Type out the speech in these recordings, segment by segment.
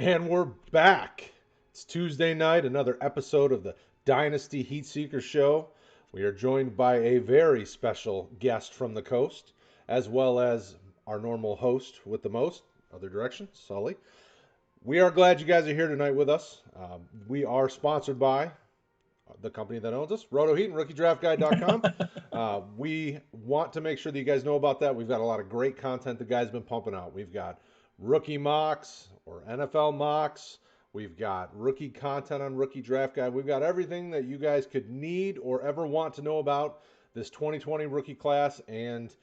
And we're back. It's Tuesday night, another episode of the Dynasty HeatSeekers show. We are joined by a very special guest from the coast, as well as our normal host with the most, other direction, Sully. We are glad you guys are here tonight with us. We are sponsored by the company that owns us, RotoHeat and RookieDraftGuide.com. We want to make sure that you guys know about that. We've got a lot of great content the guys been pumping out. We've got rookie mocks or NFL mocks. We've got rookie content on Rookie Draft Guide. We've got everything that you guys could need or ever want to know about this 2020 rookie class, and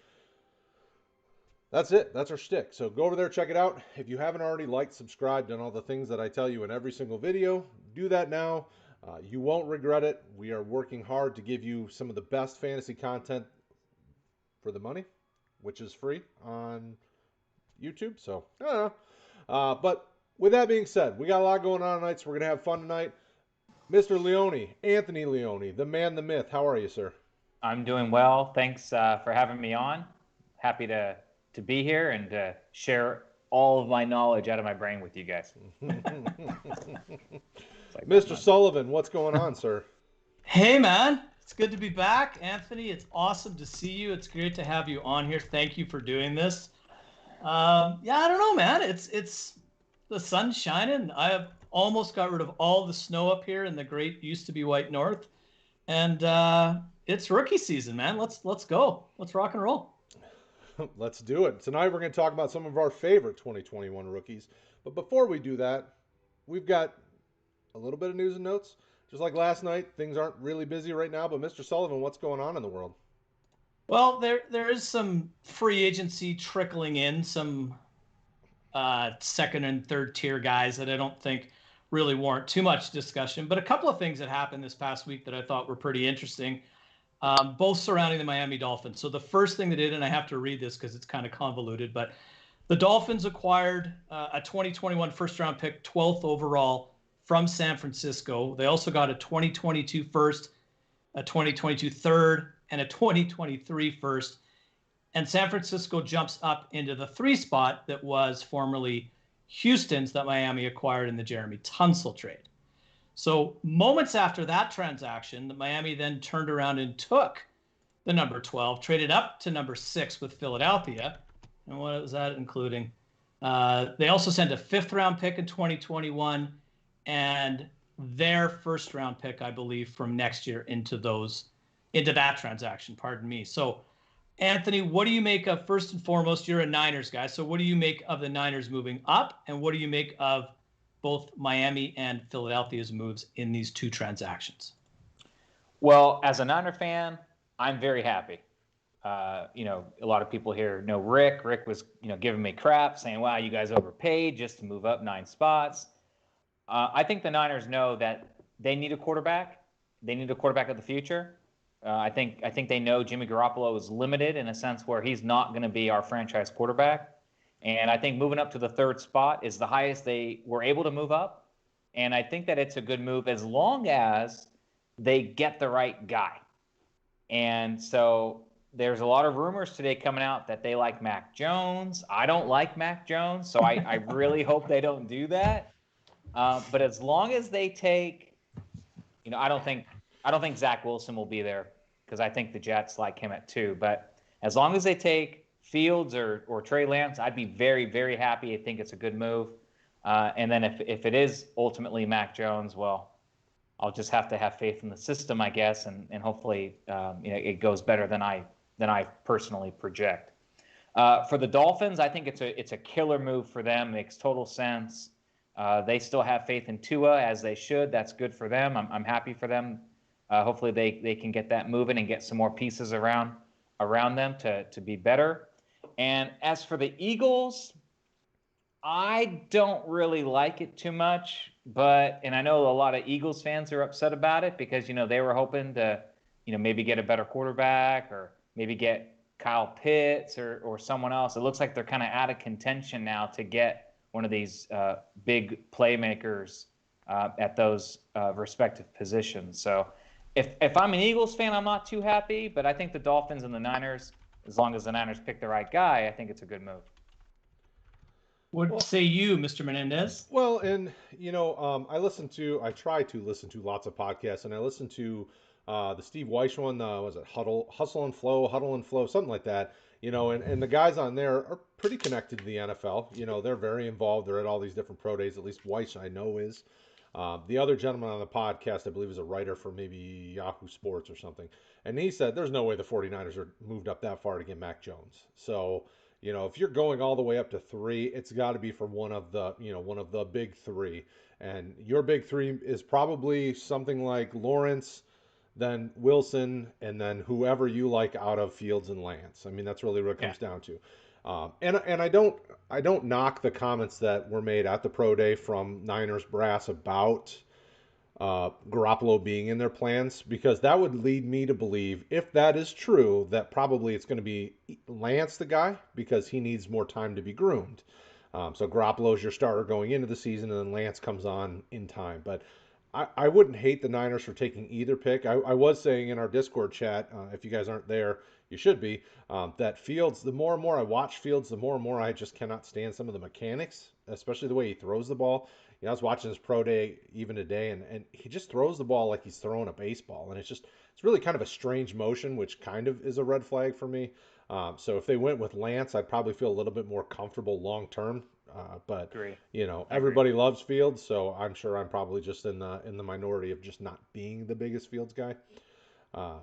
that's it. That's our shtick. So go over there, check it out. If you haven't already liked, subscribed, and all the things that I tell you in every single video, do that now. You won't regret it. We are working hard to give you some of the best fantasy content for the money, which is free on YouTube. So, I don't know. But with that being said, we got a lot going on tonight, so we're going to have fun tonight. Mr. Leone, Anthony Leone, the man, the myth. How are you, sir? I'm doing well. Thanks for having me on. Happy to be here and to share all of my knowledge out of my brain with you guys. Like Mr. Sullivan, what's going on, sir? Hey, man. It's good to be back. Anthony, it's awesome to see you. It's great to have you on here. Thank you for doing this. I don't know, man. It's the sun's shining. I have almost got rid of all the snow up here in the great used to be white north. And it's rookie season, man. Let's go. Let's rock and roll. Let's do it. Tonight we're going to talk about some of our favorite 2021 rookies. But before we do that, we've got a little bit of news and notes. Just like last night, things aren't really busy right now, but Mr. Sullivan, what's going on in the world? Well, there is some free agency trickling in, some second and third tier guys that I don't think really warrant too much discussion. But a couple of things that happened this past week that I thought were pretty interesting, both surrounding the Miami Dolphins. So the first thing they did, and I have to read this because it's kind of convoluted, but the Dolphins acquired a 2021 first-round pick, 12th overall, from San Francisco. They also got a 2022 first, a 2022 third, and a 2023 first. And San Francisco jumps up into the 3 spot that was formerly Houston's that Miami acquired in the Jeremy Tunsil trade. So moments after that transaction, the Miami then turned around and took the number 12, traded up to number 6 with Philadelphia. And what was that including? They also sent a 5th-round pick in 2021 and their first-round pick, I believe, from next year into that transaction. Pardon me. So, Anthony, what do you make of, first and foremost, you're a Niners guy, so what do you make of the Niners moving up, and what do you make of both Miami and Philadelphia's moves in these 2 transactions? Well, as a Niner fan, I'm very happy. A lot of people here know Rick. Rick was, giving me crap, saying, wow, you guys overpaid just to move up 9 spots. I think the Niners know that they need a quarterback. They need a quarterback of the future. I think they know Jimmy Garoppolo is limited in a sense where he's not going to be our franchise quarterback. And I think moving up to the 3rd spot is the highest they were able to move up. And I think that it's a good move as long as they get the right guy. And so there's a lot of rumors today coming out that they like Mac Jones. I don't like Mac Jones, so I really hope they don't do that. But as long as they take, I don't think Zach Wilson will be there because I think the Jets like him at 2. But as long as they take Fields or Trey Lance, I'd be very, very happy. I think it's a good move. And then if it is ultimately Mac Jones, well, I'll just have to have faith in the system, I guess, and hopefully it goes better than I personally project. For the Dolphins, I think it's a killer move for them. Makes total sense. They still have faith in Tua, as they should. That's good for them. I'm happy for them. Hopefully they can get that moving and get some more pieces around them to be better. And as for the Eagles, I don't really like it too much. And I know a lot of Eagles fans are upset about it because, they were hoping to, maybe get a better quarterback or maybe get Kyle Pitts or someone else. It looks like they're kind of out of contention now to get one of these big playmakers at those respective positions. So if I'm an Eagles fan, I'm not too happy, but I think the Dolphins and the Niners, as long as the Niners pick the right guy, I think it's a good move. What say you, Mr. Menendez? Well, and I try to listen to lots of podcasts, and I listen to the Steve Weiss one. Was it Hustle and Flow, something like that. And the guys on there are pretty connected to the NFL. They're very involved. They're at all these different pro days. At least Weiss, I know, is. The other gentleman on the podcast, I believe, is a writer for maybe Yahoo Sports or something. And he said there's no way the 49ers are moved up that far to get Mac Jones. So, if you're going all the way up to 3, it's got to be for one of the big 3. And your big 3 is probably something like Lawrence, then Wilson, and then whoever you like out of Fields and Lance. I mean, that's really what it comes down to. And I don't knock the comments that were made at the pro day from Niners brass about Garoppolo being in their plans, because that would lead me to believe, if that is true, that probably it's going to be Lance the guy, because he needs more time to be groomed. So Garoppolo is your starter going into the season, and then Lance comes on in time. But I wouldn't hate the Niners for taking either pick. I was saying in our Discord chat, if you guys aren't there, you should be, that Fields, the more and more I watch Fields, the more and more I just cannot stand some of the mechanics, especially the way he throws the ball. I was watching his pro day even today, and he just throws the ball like he's throwing a baseball. And it's really kind of a strange motion, which kind of is a red flag for me. So if they went with Lance, I'd probably feel a little bit more comfortable long term. But Agree. Everybody loves Fields, so I'm sure I'm probably just in the minority of just not being the biggest Fields guy.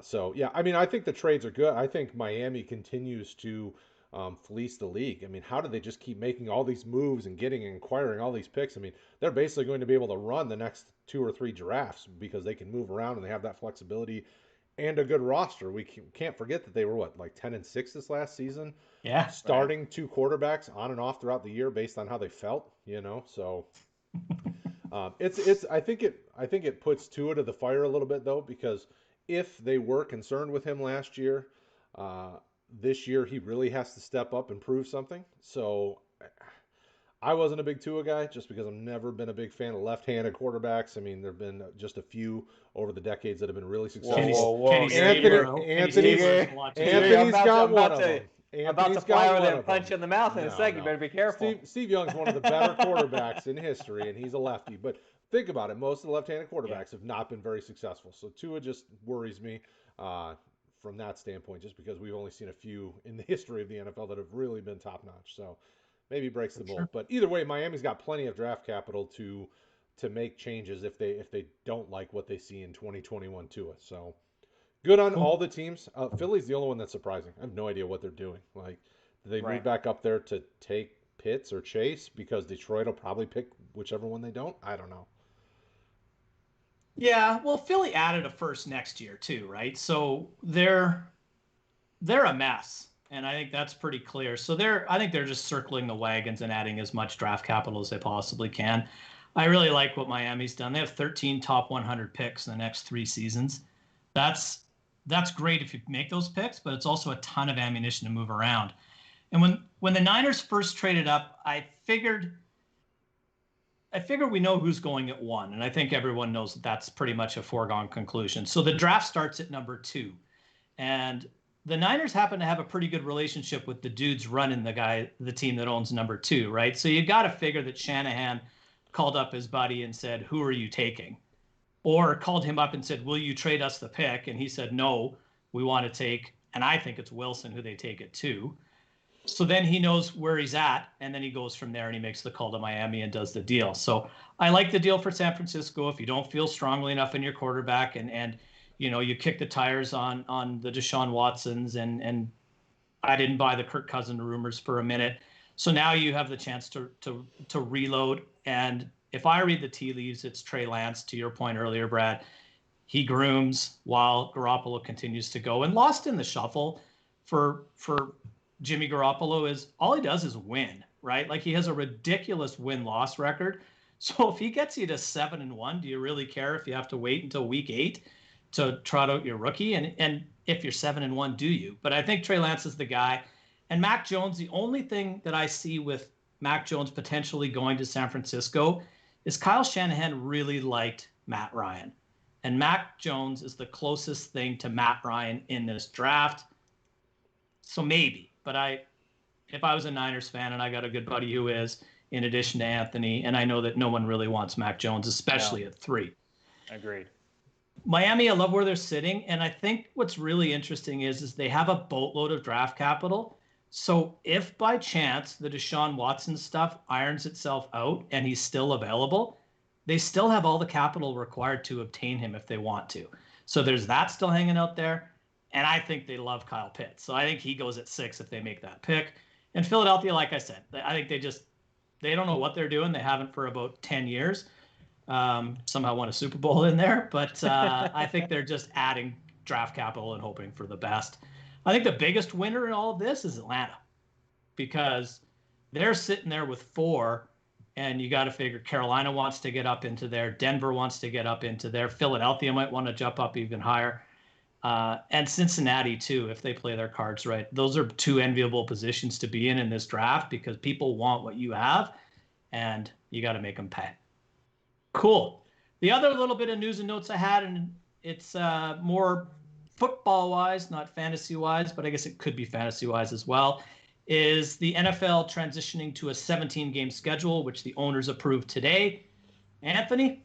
So yeah, I mean, I think the trades are good. I think Miami continues to fleece the league. I mean, how do they just keep making all these moves and acquiring all these picks? I mean, they're basically going to be able to run the next 2 or 3 drafts because they can move around and they have that flexibility and a good roster. We can't forget that they were like 10-6 this last season. Yeah, starting 2 quarterbacks on and off throughout the year based on how they felt. So I think it puts Tua to the fire a little bit though, because if they were concerned with him last year, this year he really has to step up and prove something. So I wasn't a big Tua guy just because I've never been a big fan of left-handed quarterbacks. I mean, there have been just a few over the decades that have been really successful. Anthony's got one of them. I'm about to fly over there and punch you in the mouth in a second. You better be careful. Steve Young's one of the better quarterbacks in history, and he's a lefty. But think about it. Most of the left-handed quarterbacks have not been very successful. So Tua just worries me from that standpoint, just because we've only seen a few in the history of the NFL that have really been top-notch. So maybe breaks the mold. Sure. But either way, Miami's got plenty of draft capital to make changes if they don't like what they see in 2021 Tua. So good on all the teams. Philly's the only one that's surprising. I have no idea what they're doing. Like, do they move back up there to take Pitts or Chase because Detroit will probably pick whichever one they don't? I don't know. Yeah, well, Philly added a first next year too, right? So they're a mess, and I think that's pretty clear. So I think they're just circling the wagons and adding as much draft capital as they possibly can. I really like what Miami's done. They have 13 top 100 picks in the next 3 seasons. That's great if you make those picks, but it's also a ton of ammunition to move around. And when the Niners first traded up, I figured we know who's going at 1, and I think everyone knows that that's pretty much a foregone conclusion. So the draft starts at number 2, and the Niners happen to have a pretty good relationship with the dudes running the team that owns number 2, right? So you got to figure that Shanahan called up his buddy and said, "Who are you taking?" Or called him up and said, "Will you trade us the pick?" And he said, "No, we want to take," and I think it's Wilson who they take it to. So then he knows where he's at, and then he goes from there and he makes the call to Miami and does the deal. So I like the deal for San Francisco. If you don't feel strongly enough in your quarterback and you kick the tires on the Deshaun Watsons and I didn't buy the Kirk Cousins rumors for a minute. So now you have the chance to reload. And if I read the tea leaves, it's Trey Lance, to your point earlier, Brad. He grooms while Garoppolo continues to go. And lost in the shuffle for Jimmy Garoppolo is all he does is win, right? Like, he has a ridiculous win-loss record. So if he gets you to 7-1, do you really care if you have to wait until week 8 to trot out your rookie? And if you're 7-1, do you? But I think Trey Lance is the guy. And Mac Jones, the only thing that I see with Mac Jones potentially going to San Francisco is Kyle Shanahan really liked Matt Ryan. And Mac Jones is the closest thing to Matt Ryan in this draft. So maybe. But if I was a Niners fan and I got a good buddy who is, in addition to Anthony. And I know that no one really wants Mac Jones, especially at 3. Agreed. Miami, I love where they're sitting. And I think what's really interesting is they have a boatload of draft capital. So if by chance the Deshaun Watson stuff irons itself out and he's still available, they still have all the capital required to obtain him if they want to. So there's that still hanging out there. And I think they love Kyle Pitts. So I think he goes at 6 if they make that pick. And Philadelphia, like I said, I think they don't know what they're doing. They haven't for about 10 years. Somehow won a Super Bowl in there. But I think they're just adding draft capital and hoping for the best. I think the biggest winner in all of this is Atlanta, because they're sitting there with 4, and you got to figure Carolina wants to get up into there. Denver wants to get up into there. Philadelphia might want to jump up even higher. And Cincinnati, too, if they play their cards right. Those are 2 enviable positions to be in this draft, because people want what you have, and you got to make them pay. Cool. The other little bit of news and notes I had, and it's more football-wise, not fantasy-wise, but I guess it could be fantasy-wise as well, is the NFL transitioning to a 17-game schedule, which the owners approved today. Anthony,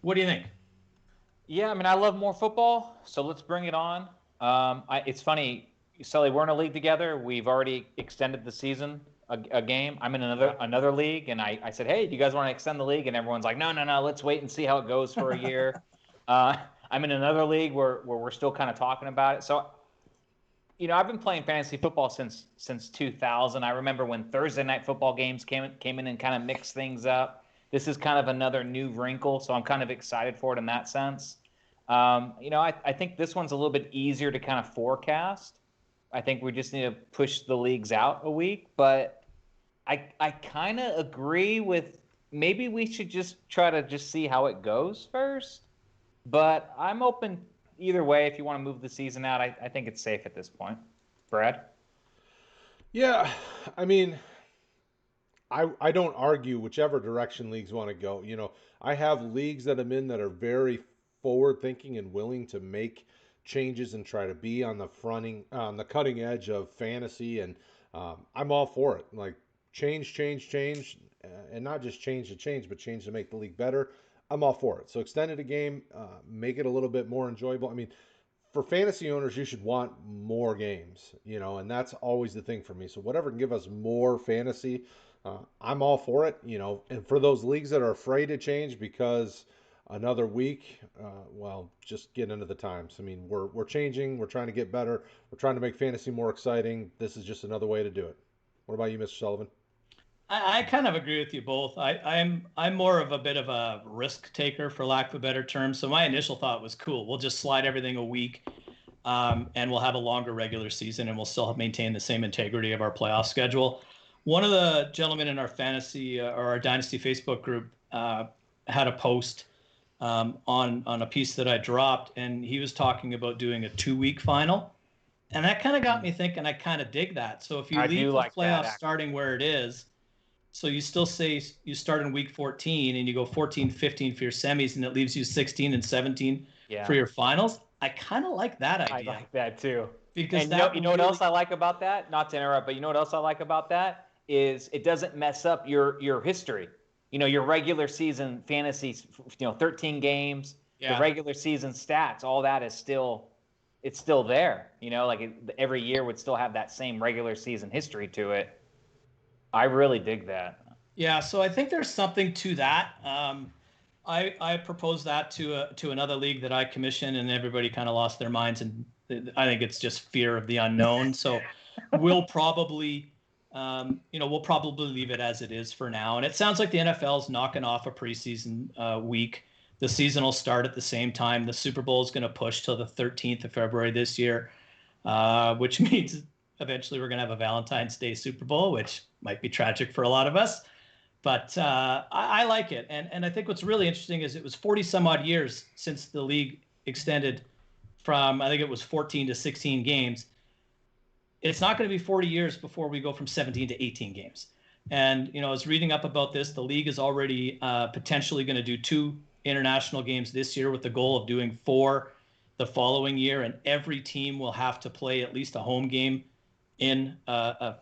what do you think? Yeah, I mean, I love more football, so let's bring it on. It's funny, Sully, we're in a league together. We've already extended the season a game. I'm in another league, and I said, hey, do you guys want to extend the league? And everyone's like, no, let's wait and see how it goes for a year. I'm in another league where we're still kind of talking about it. So, I've been playing fantasy football since 2000. I remember when Thursday night football games came in and kind of mixed things up. This is kind of another new wrinkle, so I'm kind of excited for it in that sense. I think this one's a little bit easier to kind of forecast. I think we just need to push the leagues out a week, but I kind of agree with maybe we should just try to just see how it goes first. But I'm open either way. If you want to move the season out, I think it's safe at this point. Brad? Yeah, I mean, I don't argue whichever direction leagues want to go. I have leagues that I'm in that are very forward-thinking and willing to make changes and try to be on the cutting edge of fantasy, and I'm all for it. Like, change, and not just change to change, but change to make the league better. I'm all for it. So extend it a game, make it a little bit more enjoyable. I mean, for fantasy owners, you should want more games, and that's always the thing for me. So whatever can give us more fantasy, I'm all for it, And for those leagues that are afraid to change because another week, well, just get into the times. I mean, we're changing. We're trying to get better. We're trying to make fantasy more exciting. This is just another way to do it. What about you, Mr. Sullivan? I kind of agree with you both. I'm more of a bit of a risk taker, for lack of a better term. So my initial thought was, cool, we'll just slide everything a week, and we'll have a longer regular season, and we'll still maintain the same integrity of our playoff schedule. One of the gentlemen in our fantasy or our Dynasty Facebook group had a post on a piece that I dropped, and he was talking about doing a 2-week final. And that kind of got me thinking. I kind of dig that. So if you leave the playoffs starting where it is, so you still say you start in week 14 and you go 14, 15 for your semis, and it leaves you 16 and 17 for your finals. I kind of like that idea. I like that too. Because you know what else I like about that? Not to interrupt, but you know what else I like about that is it doesn't mess up your history. Your regular season fantasy, 13 games, the regular season stats, all that is still there. Every year would still have that same regular season history to it. I really dig that. Yeah, so I think there's something to that. I proposed that to another league that I commissioned, and everybody kind of lost their minds, and I think it's just fear of the unknown. So we'll probably leave it as it is for now. And it sounds like the NFL is knocking off a preseason week. The season will start at the same time. The Super Bowl is going to push till the 13th of February this year, which means eventually we're going to have a Valentine's Day Super Bowl, which might be tragic for a lot of us. But I like it. And I think what's really interesting is it was 40 some odd years since the league extended from, I think it was 14 to 16 games. It's not going to be 40 years before we go from 17 to 18 games. And, I was reading up about this. The league is already potentially going to do 2 international games this year with the goal of doing 4 the following year. And every team will have to play at least a home game in an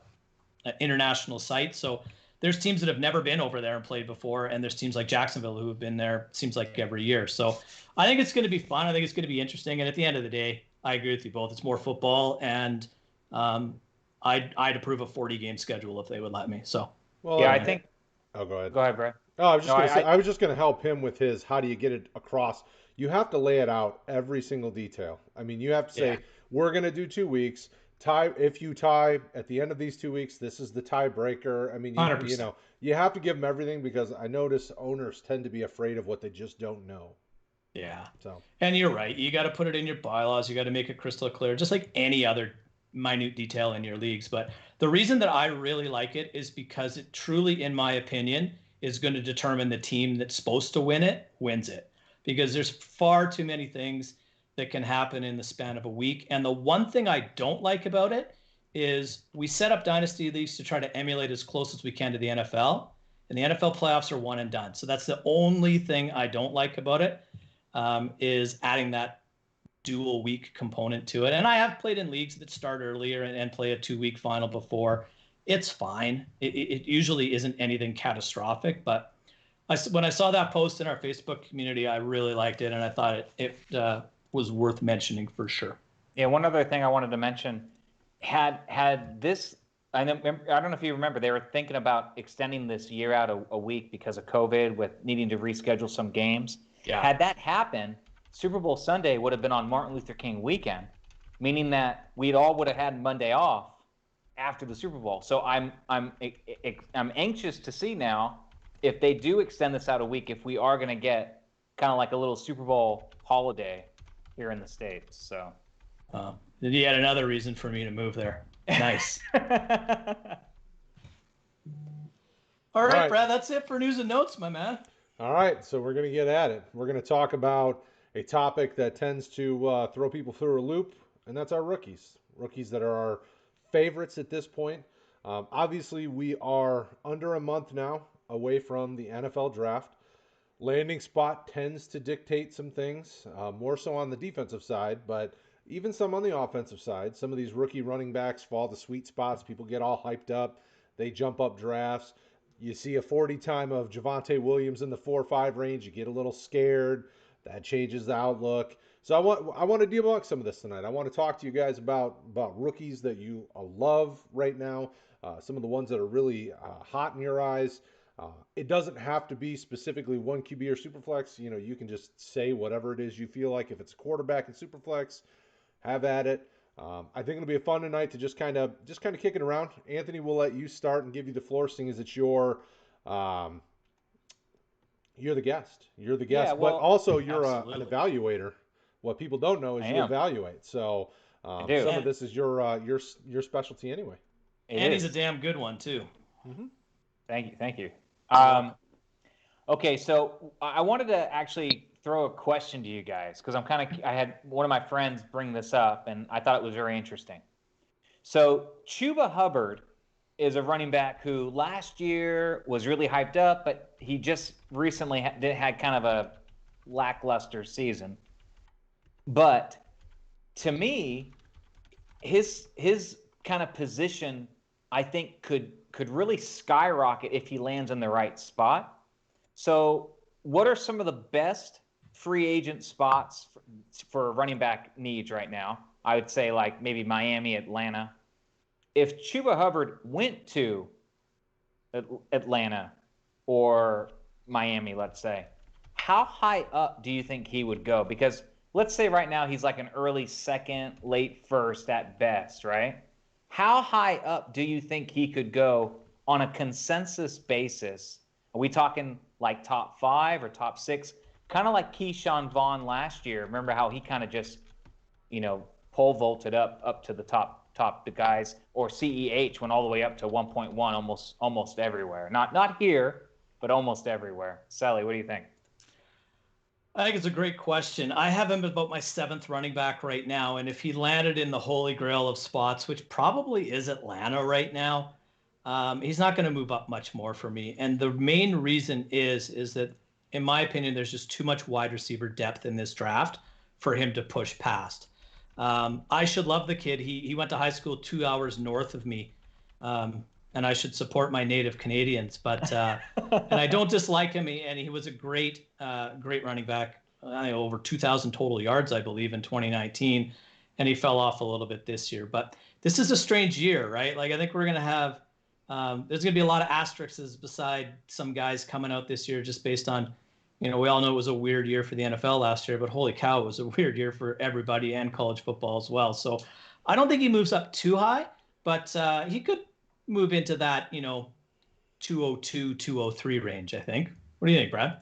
international site. So there's teams that have never been over there and played before, and there's teams like Jacksonville who have been there, seems like every year. So I think it's going to be fun. I think it's going to be interesting. And at the end of the day, I agree with you both. It's more football, and I'd approve a 40-game schedule if they would let me. So Well, Yeah, I think. Oh, go ahead. Go ahead, Brad. Oh, I was just No, gonna say, I was just gonna help him with his. How do you get it across? You have to lay it out every single detail. I mean, you have to say Yeah. we're gonna do 2 weeks. Tie if you tie at the end of these 2 weeks, this is the tiebreaker. I mean, you 100%. know, you have to give them everything because I notice owners tend to be afraid of what they just don't know. Yeah. So And you're right. You got to put it in your bylaws. You got to make it crystal clear, just like any other minute detail in your leagues. But the reason that I really like it is because it truly, in my opinion, is going to determine the team that's supposed to win it wins it. Because there's far too many things that can happen in the span of a week. And the one thing I don't like about it is we set up dynasty leagues to try to emulate as close as we can to the NFL. And the NFL playoffs are one and done. So that's the only thing I don't like about it, is adding that dual week component to it. And I have played in leagues that start earlier and play a 2-week final before. It's fine. It usually isn't anything catastrophic, but when I saw that post in our Facebook community, I really liked it, and I thought it was worth mentioning for sure. Yeah, one other thing I wanted to mention, had this, I don't know if you remember, they were thinking about extending this year out a week because of COVID, with needing to reschedule some games. Yeah. Had that happened, Super Bowl Sunday would have been on Martin Luther King weekend, meaning that we all would have had Monday off after the Super Bowl. So I'm anxious to see now if they do extend this out a week, if we are going to get kind of like a little Super Bowl holiday here in the States. So yet another reason for me to move there. Nice. All right, Brad, that's it for news and notes, my man. all right, so we're gonna get at it. We're gonna talk about a topic that tends to throw people through a loop, and that's our rookies. Rookies that are our favorites at this point. Obviously, we are under a month now away from the NFL draft. Landing spot tends to dictate some things, more so on the defensive side, but even some on the offensive side. Some of these rookie running backs fall to sweet spots. People get all hyped up. They jump up drafts. You see a 40 time of Javonta Williams in the 4-5 range. You get a little scared. That changes the outlook. So I want to debunk some of this tonight. I want to talk to you guys about rookies that you love right now. Some of the ones that are really hot in your eyes. It doesn't have to be specifically one QB or Superflex. You know, you can just say whatever it is you feel like. If it's a quarterback in Superflex, have at it. I think it'll be a fun tonight to just kind of kick it around. Anthony, we'll let you start and give you the floor, seeing as it's you're the guest. You're the guest, Yeah, well, but also you're absolutely. an evaluator. What people don't know is I you am. evaluate. So do. some of this is your specialty anyway. And he's a damn good one, too. Mm-hmm. Thank you. Okay, so I wanted to actually throw a question to you guys because I had one of my friends bring this up and I thought it was very interesting. So Chuba Hubbard is a running back who last year was really hyped up, but he just recently had kind of a lackluster season. But to me, his kind of position, I think, could really skyrocket if he lands in the right spot. So what are some of the best free agent spots for running back needs right now? I would say like maybe Miami, Atlanta. If Chuba Hubbard went to Atlanta or Miami, let's say, how high up do you think he would go? Because let's say right now he's like an early second, late first at best, right? How high up do you think he could go on a consensus basis? Are we talking like top 5 or top 6? Kind of like Keyshawn Vaughn last year. Remember how he kind of just, pole vaulted up to the top the guys, or CEH went all the way up to 1.1 almost everywhere. Not here, but almost everywhere. Sally, what do you think? I think it's a great question. I have him about my 7th running back right now, and if he landed in the holy grail of spots, which probably is Atlanta right now, he's not going to move up much more for me. And the main reason is that, in my opinion, there's just too much wide receiver depth in this draft for him to push past. I should love the kid. He went to high school 2 hours north of me. and I should support my native Canadians. But and I don't dislike him, and he was a great running back. Over 2,000 total yards, I believe, in 2019, and he fell off a little bit this year. But this is a strange year, right? Like I think we're gonna have there's gonna be a lot of asterisks beside some guys coming out this year, just based on, we all know it was a weird year for the NFL last year, but holy cow, it was a weird year for everybody and college football as well. So I don't think he moves up too high, but he could move into that 202, 203 range, I think. What do you think, Brad?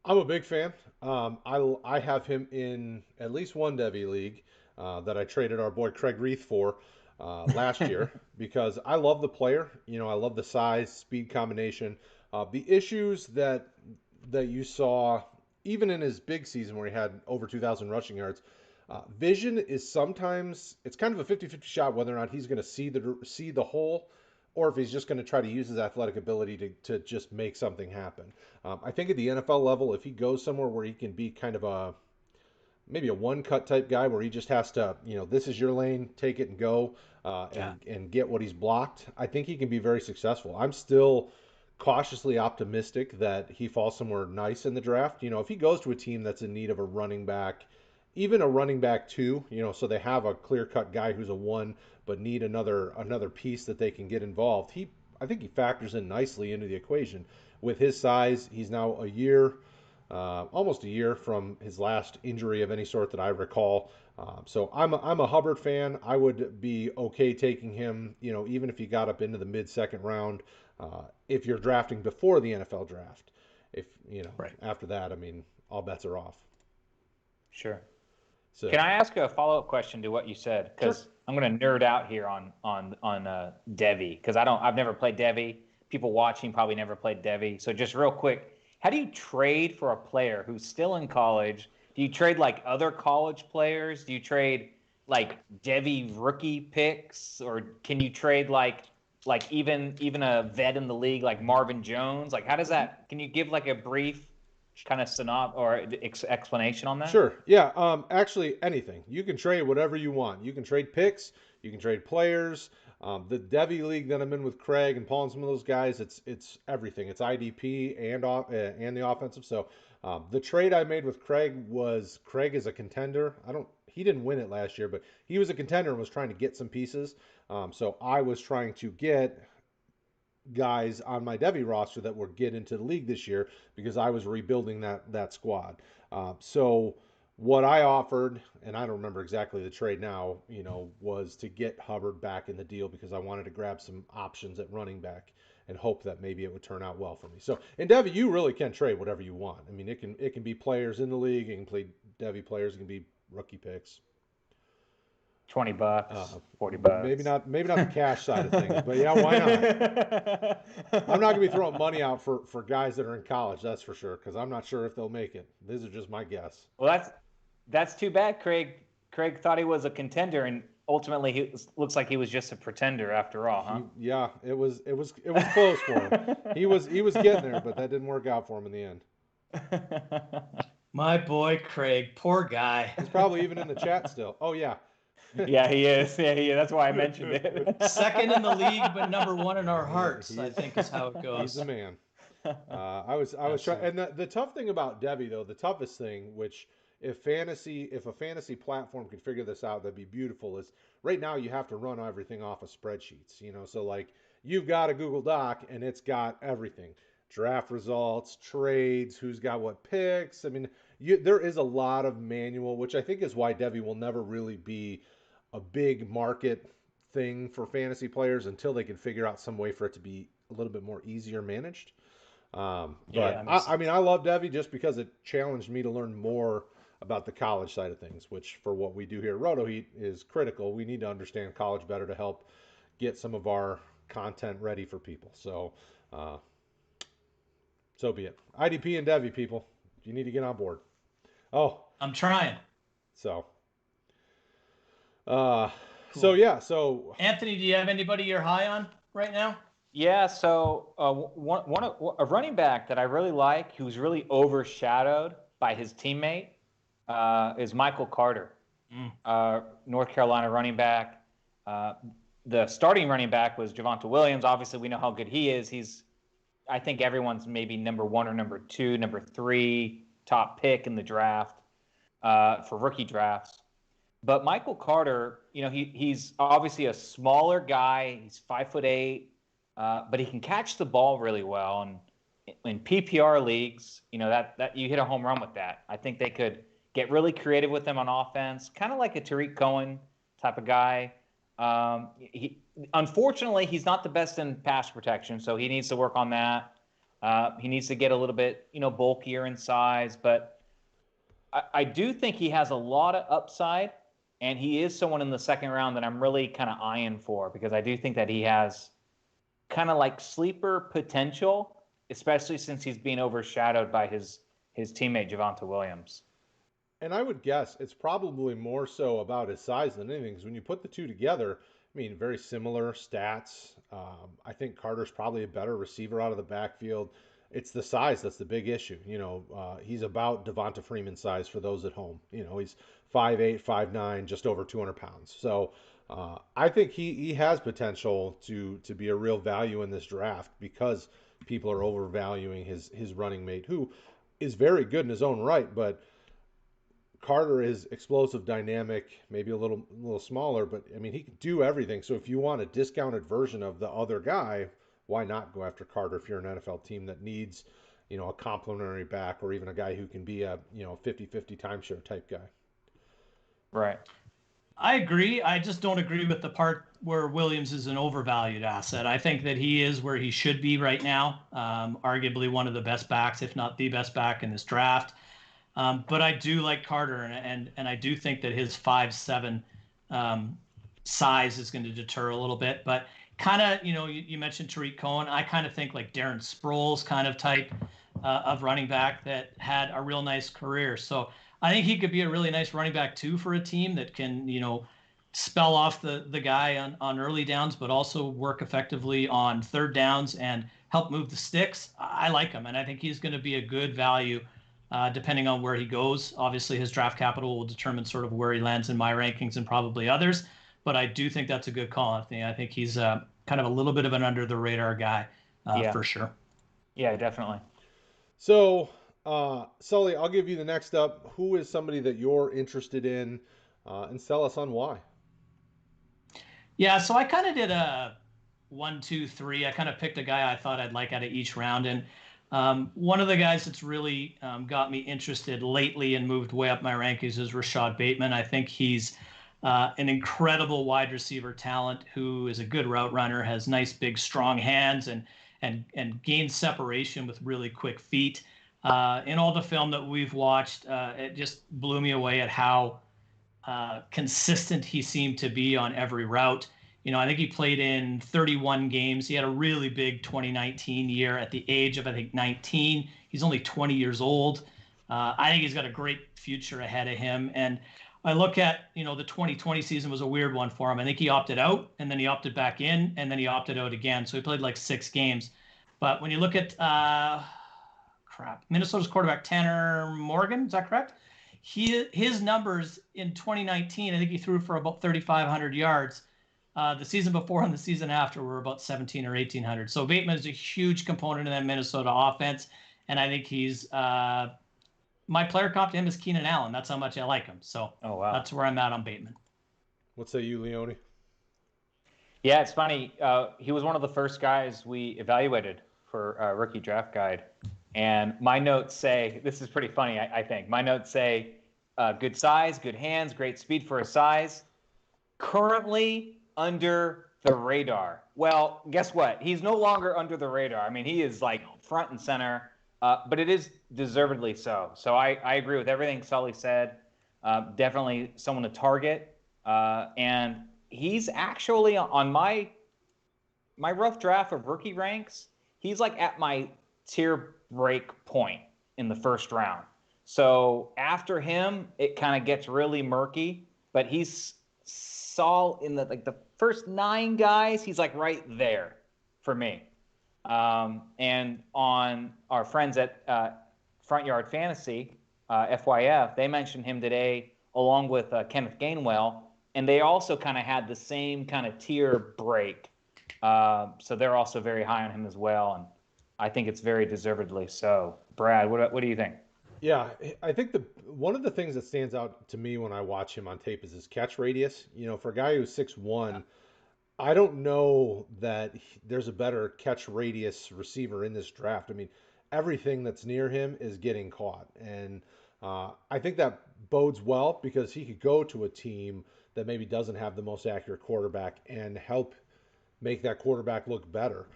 I'm a big fan. I have him in at least one Devy league that I traded our boy Craig Reith for last year because I love the player. I love the size, speed combination. The issues that you saw even in his big season where he had over 2,000 rushing yards, vision is sometimes it's kind of a 50-50 shot whether or not he's going to see the hole or if he's just going to try to use his athletic ability to just make something happen. I think at the NFL level, if he goes somewhere where he can be kind of maybe a one-cut type guy where he just has to, this is your lane, take it and go, and get what he's blocked, I think he can be very successful. I'm still cautiously optimistic that he falls somewhere nice in the draft. If he goes to a team that's in need of a running back, even a running back 2, so they have a clear-cut guy who's a 1, but need another piece that they can get involved. I think he factors in nicely into the equation. With his size, he's now almost a year from his last injury of any sort that I recall. So I'm a Hubbard fan. I would be okay taking him, even if he got up into the mid-second round, if you're drafting before the NFL draft. If right. After that, all bets are off. Sure. So, can I ask a follow-up question to what you said? Because sure. I'm going to nerd out here on Devy because I've never played Devy. People watching probably never played Devy. So just real quick, how do you trade for a player who's still in college? Do you trade like other college players? Do you trade like Devy rookie picks, or can you trade like even a vet in the league like Marvin Jones? Like how does that? Can you give like a brief kind of explanation on that? Sure. Yeah. Actually, anything. You can trade whatever you want. You can trade picks. You can trade players. The Devy league that I'm in with Craig and Paul and some of those guys, it's everything. It's IDP and the offensive. So the trade I made with Craig is a contender. He didn't win it last year, but he was a contender and was trying to get some pieces. So I was trying to get guys on my Devy roster that would get into the league this year because I was rebuilding that squad. So what I offered, and I don't remember exactly the trade now, was to get Hubbard back in the deal because I wanted to grab some options at running back and hope that maybe it would turn out well for me. So in Devy, you really can trade whatever you want. It can be players in the league, it can play Devy players, it can be rookie picks. $20, $40. Maybe not the cash side of things, but yeah, why not? I'm not gonna be throwing money out for guys that are in college, that's for sure, because I'm not sure if they'll make it. These are just my guess. Well, that's too bad. Craig thought he was a contender, and ultimately looks like he was just a pretender after all, huh? Yeah, it was close for him. He was getting there, but that didn't work out for him in the end. My boy Craig, poor guy. He's probably even in the chat still. Oh yeah. Yeah, he is. Yeah, that's why I mentioned it. Second in the league, but number 1 in our hearts, I think is how it goes. He's the man. I was trying, and the tough thing about Devy though, the toughest thing, which if a fantasy platform could figure this out, that'd be beautiful. Is right now you have to run everything off of spreadsheets. So like you've got a Google Doc and it's got everything: draft results, trades, who's got what picks. There is a lot of manual, which I think is why Devy will never really be a big market thing for fantasy players until they can figure out some way for it to be a little bit more easier managed. I love Devy just because it challenged me to learn more about the college side of things, which for what we do here at RotoHeat is critical. We need to understand college better to help get some of our content ready for people. So be it. IDP and Devy, people, you need to get on board. Oh, I'm trying. So cool. So Anthony, do you have anybody you're high on right now? Yeah, so a running back that I really like, who's really overshadowed by his teammate, is Michael Carter, North Carolina running back. the starting running back was Javonta Williams. Obviously, we know how good he is. I think everyone's maybe number 1 or number 2, number 3 top pick in the draft for rookie drafts. But Michael Carter, he's obviously a smaller guy. He's 5'8", but he can catch the ball really well. And in PPR leagues, that you hit a home run with that. I think they could get really creative with him on offense, kind of like a Tariq Cohen type of guy. Unfortunately, he's not the best in pass protection, so he needs to work on that. He needs to get a little bit, bulkier in size, but I do think he has a lot of upside, and he is someone in the second round that I'm really kind of eyeing for, because I do think that he has kind of like sleeper potential, especially since he's being overshadowed by his teammate Javonta Williams. And I would guess it's probably more so about his size than anything, because when you put the two together, I mean, very similar stats. I think Carter's probably a better receiver out of the backfield. It's the size that's the big issue. He's about Devonta Freeman size for those at home. He's 5'8", 5'9", just over 200 pounds. So I think he has potential to be a real value in this draft, because people are overvaluing his running mate, who is very good in his own right, but Carter is explosive, dynamic, maybe a little smaller, but I mean, he can do everything. So if you want a discounted version of the other guy, why not go after Carter if you're an NFL team that needs, a complimentary back, or even a guy who can be a, 50-50 timeshare type guy. Right. I agree. I just don't agree with the part where Williams is an overvalued asset. I think that he is where he should be right now, arguably one of the best backs, if not the best back in this draft. But I do like Carter, and I do think that his 5'7" size is going to deter a little bit. But kind of, you mentioned Tariq Cohen. I kind of think like Darren Sproles kind of type of running back that had a real nice career. So I think he could be a really nice running back too for a team that can, spell off the guy on early downs, but also work effectively on third downs and help move the sticks. I like him, and I think he's going to be a good value. Depending on where he goes. Obviously, his draft capital will determine sort of where he lands in my rankings and probably others. But I do think that's a good call, Anthony. I think he's kind of a little bit of an under-the-radar guy for sure. Yeah, definitely. So, Sully, I'll give you the next up. Who is somebody that you're interested in, and sell us on why? Yeah, so I kind of did a 1, 2, 3. I kind of picked a guy I thought I'd like out of each round. And one of the guys that's really got me interested lately and moved way up my rankings is Rashod Bateman. I think he's an incredible wide receiver talent who is a good route runner, has nice, big, strong hands, and gains separation with really quick feet. In all the film that we've watched, it just blew me away at how consistent he seemed to be on every route. I think he played in 31 games. He had a really big 2019 year at the age of, I think, 19. He's only 20 years old. I think he's got a great future ahead of him. And I look at, the 2020 season was a weird one for him. I think he opted out, and then he opted back in, and then he opted out again. So he played like 6 games. But when you look at, Minnesota's quarterback, Tanner Morgan, is that correct? His numbers in 2019, I think he threw for about 3,500 yards. The season before and the season after were about 1,700 or 1,800. So Bateman is a huge component of that Minnesota offense, and I think he's my player comp to him is Keenan Allen. That's how much I like him. So That's where I'm at on Bateman. What say you, Leone? Yeah, it's funny. He was one of the first guys we evaluated for Rookie Draft Guide, and my notes say, this is pretty funny, I think. My notes say good size, good hands, great speed for his size. Currently under the radar. Well, guess what? He's no longer under the radar. I mean, he is like front and center, but it is deservedly so. So I agree with everything Sully said. Definitely someone to target. And he's actually on my rough draft of rookie ranks. He's like at my tier break point in the first round. So after him, it kind of gets really murky, but he's in the first 9 guys, he's like right there for me. And on our friends at Front Yard Fantasy, FYF, they mentioned him today along with Kenneth Gainwell, and they also kind of had the same kind of tier break. So they're also very high on him as well, and I think it's very deservedly so. Brad, what do you think? Yeah, I think one of the things that stands out to me when I watch him on tape is his catch radius. For a guy who's 6'1", I don't know that there's a better catch radius receiver in this draft. I mean, everything that's near him is getting caught. And I think that bodes well because he could go to a team that maybe doesn't have the most accurate quarterback and help make that quarterback look better.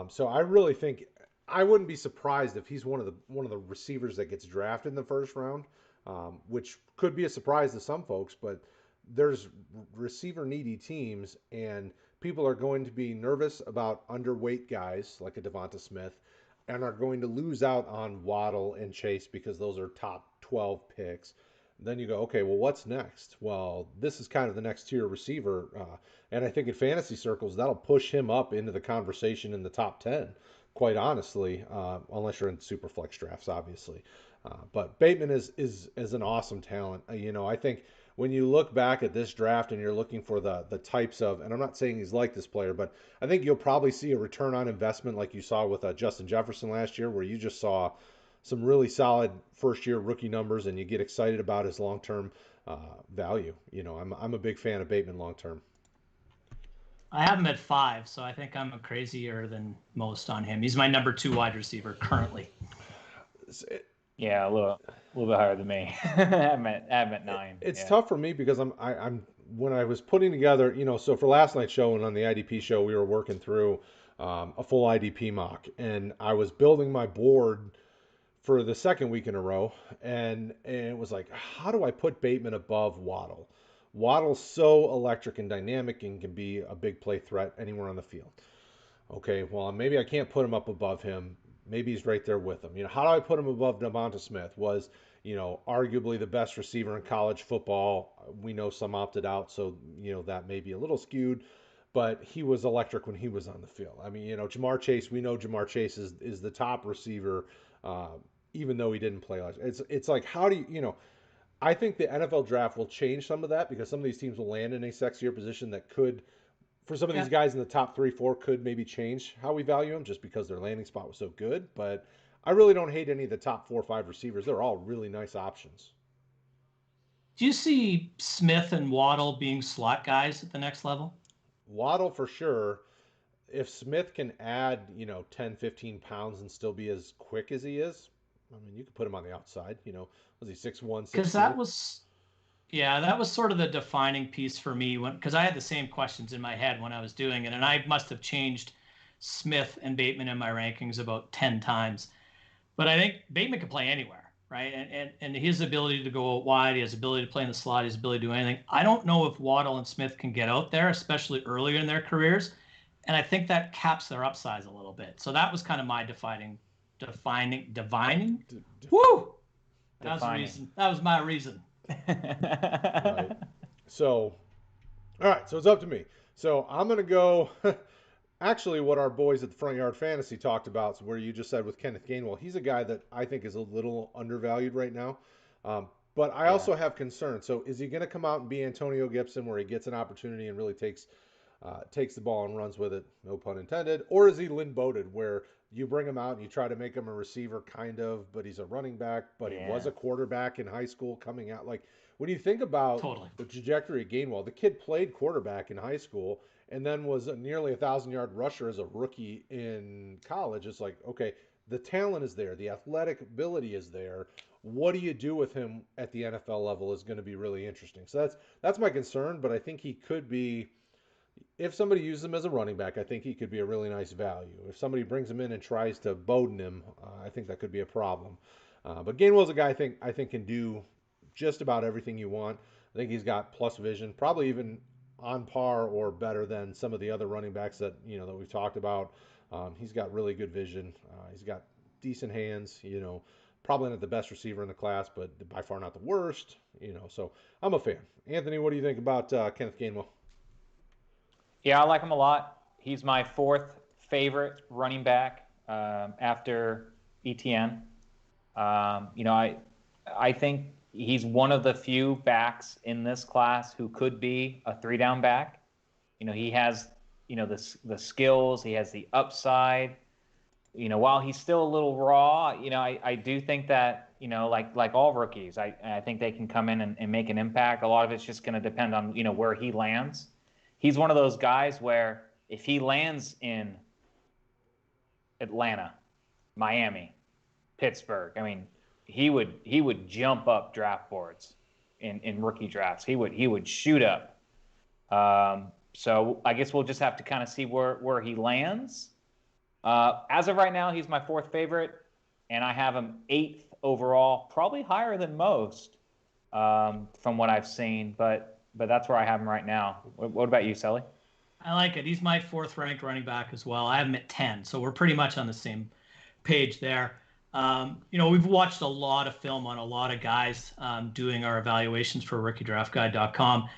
So I really think I wouldn't be surprised if he's one of the receivers that gets drafted in the first round, which could be a surprise to some folks. But there's receiver needy teams, and people are going to be nervous about underweight guys like a Devonta Smith, and are going to lose out on Waddle and Chase because those are top 12 picks. Then you go, okay, well, what's next? Well, this is kind of the next tier receiver, and I think in fantasy circles that'll push him up into the conversation in the top 10. Quite honestly, unless you're in super flex drafts, obviously. But Bateman is an awesome talent. I think when you look back at this draft and you're looking for the types of, and I'm not saying he's like this player, but I think you'll probably see a return on investment like you saw with Justin Jefferson last year, where you just saw some really solid first-year rookie numbers, and you get excited about his long-term value. I'm a big fan of Bateman long-term. I have him at 5, so I think I'm crazier than most on him. He's my number 2 wide receiver currently. Yeah, a little bit higher than me. I'm at 9. It's tough for me because I'm when I was putting together, so for last night's show and on the IDP show, we were working through a full IDP mock, and I was building my board for the second week in a row, and it was like, how do I put Bateman above Waddle? Waddle's so electric and dynamic and can be a big play threat anywhere on the field. Okay, well, maybe I can't put him up above him. Maybe he's right there with him. How do I put him above Devonta Smith? Was, arguably the best receiver in college football. We know some opted out, so, that may be a little skewed, but he was electric when he was on the field. I mean, Jamar Chase, we know Jamar Chase is the top receiver, even though he didn't play last year. It's like, how do you, I think the NFL draft will change some of that because some of these teams will land in a sexier position that could, for some of these guys in the top 3, 4, could maybe change how we value them just because their landing spot was so good. But I really don't hate any of the top 4 or 5 receivers. They're all really nice options. Do you see Smith and Waddle being slot guys at the next level? Waddle for sure. If Smith can add, 10, 15 pounds and still be as quick as he is, I mean, you could put him on the outside. Was he 6'1", 6'2"? Because that was sort of the defining piece for me because I had the same questions in my head when I was doing it, and I must have changed Smith and Bateman in my rankings about 10 times. But I think Bateman can play anywhere, right? And his ability to go out wide, his ability to play in the slot, his ability to do anything. I don't know if Waddle and Smith can get out there, especially earlier in their careers, and I think that caps their upsides a little bit. So that was kind of my divining. Woo! That was the reason. That was my reason. Right. So, all right. So it's up to me. So I'm going to go. Actually, what our boys at the Front Yard Fantasy talked about, where you just said with Kenneth Gainwell, he's a guy that I think is a little undervalued right now. But I also have concerns. So is he going to come out and be Antonio Gibson, where he gets an opportunity and really takes the ball and runs with it, no pun intended? Or is he Lynn Bowden, where you bring him out and you try to make him a receiver, kind of, but he's a running back, but he was a quarterback in high school coming out. Like, when you think about the trajectory of Gainwell, the kid played quarterback in high school and then was a nearly 1,000-yard rusher as a rookie in college. It's like, okay, the talent is there. The athletic ability is there. What do you do with him at the NFL level is going to be really interesting. So that's my concern, but I think he could be, if somebody uses him as a running back, I think he could be a really nice value. If somebody brings him in and tries to Bowden him, I think that could be a problem. But Gainwell's a guy I think can do just about everything you want. I think he's got plus vision, probably even on par or better than some of the other running backs that that we've talked about. He's got really good vision. He's got decent hands. Probably not the best receiver in the class, but by far not the worst. So I'm a fan. Anthony, what do you think about Kenneth Gainwell? Yeah, I like him a lot. He's my 4th favorite running back after ETN. I think he's one of the few backs in this class who could be a 3-down back. He has, the skills, he has the upside. While he's still a little raw, I do think that, like all rookies, I think they can come in and make an impact. A lot of it's just going to depend on, where he lands. He's one of those guys where if he lands in Atlanta, Miami, Pittsburgh, he would jump up draft boards in rookie drafts. He would shoot up. So I guess we'll just have to kind of see where he lands. As of right now, he's my 4th favorite, and I have him 8th overall, probably higher than most from what I've seen, but that's where I have him right now. What about you, Sully? I like it. He's my 4th ranked running back as well. I have him at 10, so we're pretty much on the same page there. We've watched a lot of film on a lot of guys doing our evaluations for rookiedraftguide.com.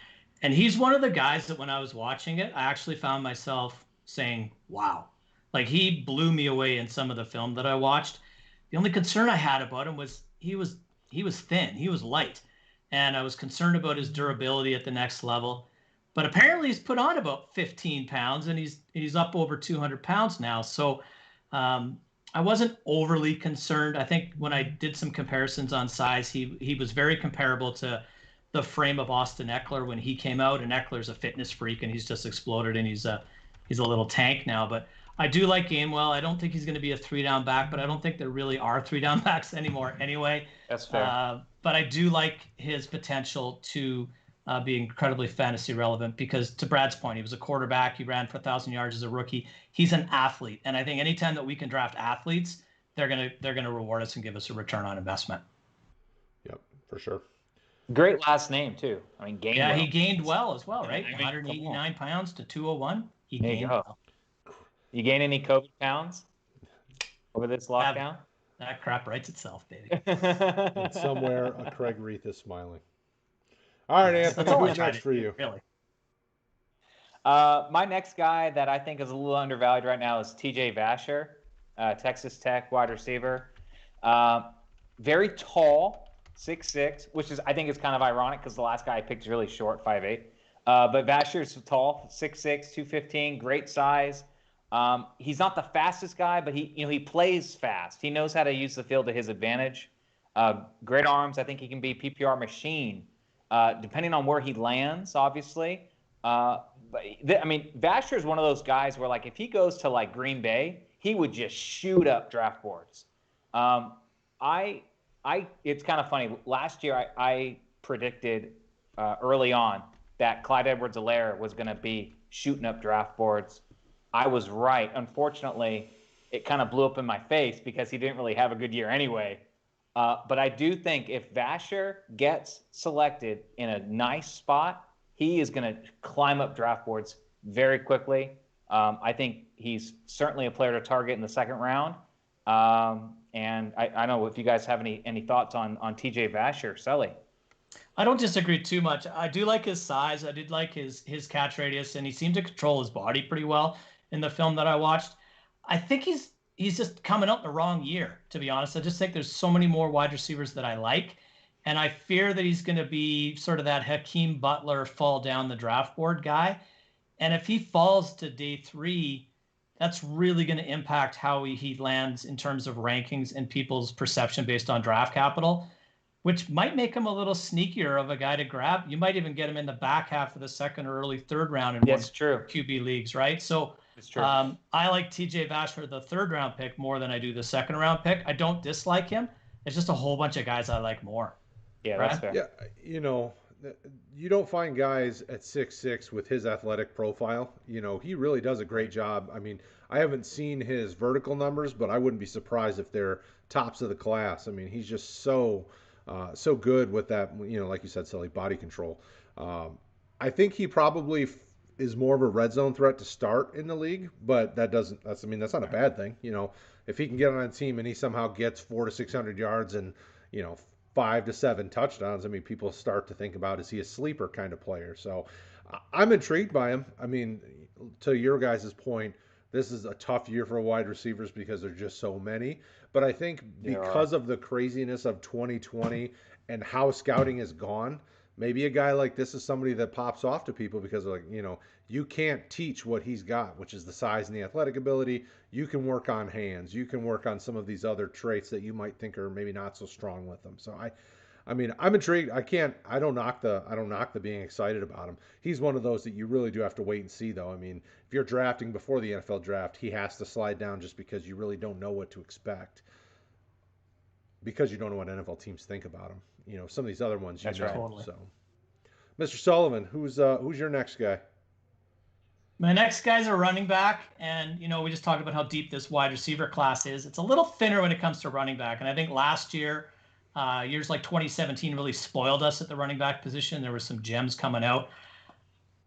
And he's one of the guys that when I was watching it, I actually found myself saying, wow, like he blew me away in some of the film that I watched. The only concern I had about him was he was thin, he was light. And I was concerned about his durability at the next level. But apparently he's put on about 15 pounds and he's up over 200 pounds now. So I wasn't overly concerned. I think when I did some comparisons on size, he was very comparable to the frame of Austin Eckler when he came out, and Eckler's a fitness freak and he's just exploded and he's a little tank now. But I do like Gainwell. I don't think he's going to be a 3-down back, but I don't think there really are 3-down backs anymore anyway. That's fair. But I do like his potential to be incredibly fantasy relevant because, to Brad's point, he was a quarterback. He ran for 1,000 yards as a rookie. He's an athlete, and I think anytime that we can draft athletes, they're gonna reward us and give us a return on investment. Yep, for sure. Great last name too. Gainwell. Yeah, he gained well as well, right? 189 pounds to 201. He gained well. You gain any COVID pounds over this lockdown? That crap writes itself, baby. And somewhere a Craig Reith is smiling. All right, Anthony, who's next for you? Really? My next guy that I think is a little undervalued right now is TJ Vasher, Texas Tech wide receiver. Very tall, 6'6", which I think is kind of ironic because the last guy I picked is really short, 5'8". But Vasher's tall, 6'6", 215, great size. He's not the fastest guy, but he plays fast. He knows how to use the field to his advantage. Great arms. I think he can be PPR machine, depending on where he lands, obviously. Vasher is one of those guys where, like, if he goes to like Green Bay, he would just shoot up draft boards. It's kind of funny. Last year, I predicted early on that Clyde Edwards-Helaire was going to be shooting up draft boards. I was right. Unfortunately, it kind of blew up in my face because he didn't really have a good year anyway. But I do think if Vasher gets selected in a nice spot, he is going to climb up draft boards very quickly. I think he's certainly a player to target in the 2nd round. And I don't know if you guys have any thoughts on TJ Vasher. Sully? I don't disagree too much. I do like his size. I did like his catch radius, and he seemed to control his body pretty well in the film that I watched. I think he's just coming up the wrong year, to be honest. I just think there's so many more wide receivers that I like, and I fear that he's going to be sort of that Hakeem Butler fall down the draft board guy. And if he falls to day 3, that's really going to impact how he lands in terms of rankings and people's perception based on draft capital, which might make him a little sneakier of a guy to grab. You might even get him in the back half of the 2nd or early 3rd round in QB leagues, right? So I like TJ Vasher, the 3rd round pick, more than I do the 2nd round pick. I don't dislike him. It's just a whole bunch of guys I like more. Yeah, that's fair. Yeah, you don't find guys at 6'6" with his athletic profile. He really does a great job. I haven't seen his vertical numbers, but I wouldn't be surprised if they're tops of the class. He's just so good with that, like you said, Sully, body control. I think he probably is more of a red zone threat to start in the league, but that's not a bad thing. If he can get on a team and he somehow gets 400 to 600 yards and, 5 to 7 touchdowns, people start to think about, is he a sleeper kind of player? So I'm intrigued by him. To your guys' point, this is a tough year for wide receivers because there's just so many. But I think because of the craziness of 2020 and how scouting is gone, maybe a guy like this is somebody that pops off to people because, like, you can't teach what he's got, which is the size and the athletic ability. You can work on hands. You can work on some of these other traits that you might think are maybe not so strong with them. So I mean, I'm intrigued. I don't knock the being excited about him. He's one of those that you really do have to wait and see, though. I mean, if you're drafting before the NFL draft, he has to slide down just because you really don't know what to expect, because you don't know what NFL teams think about him. Some of these other ones, That's right. Totally. So, Mr. Sullivan, who's your next guy? My next guy's a running back, and we just talked about how deep this wide receiver class is. It's a little thinner when it comes to running back, and I think last year, years like 2017 really spoiled us at the running back position. There were some gems coming out.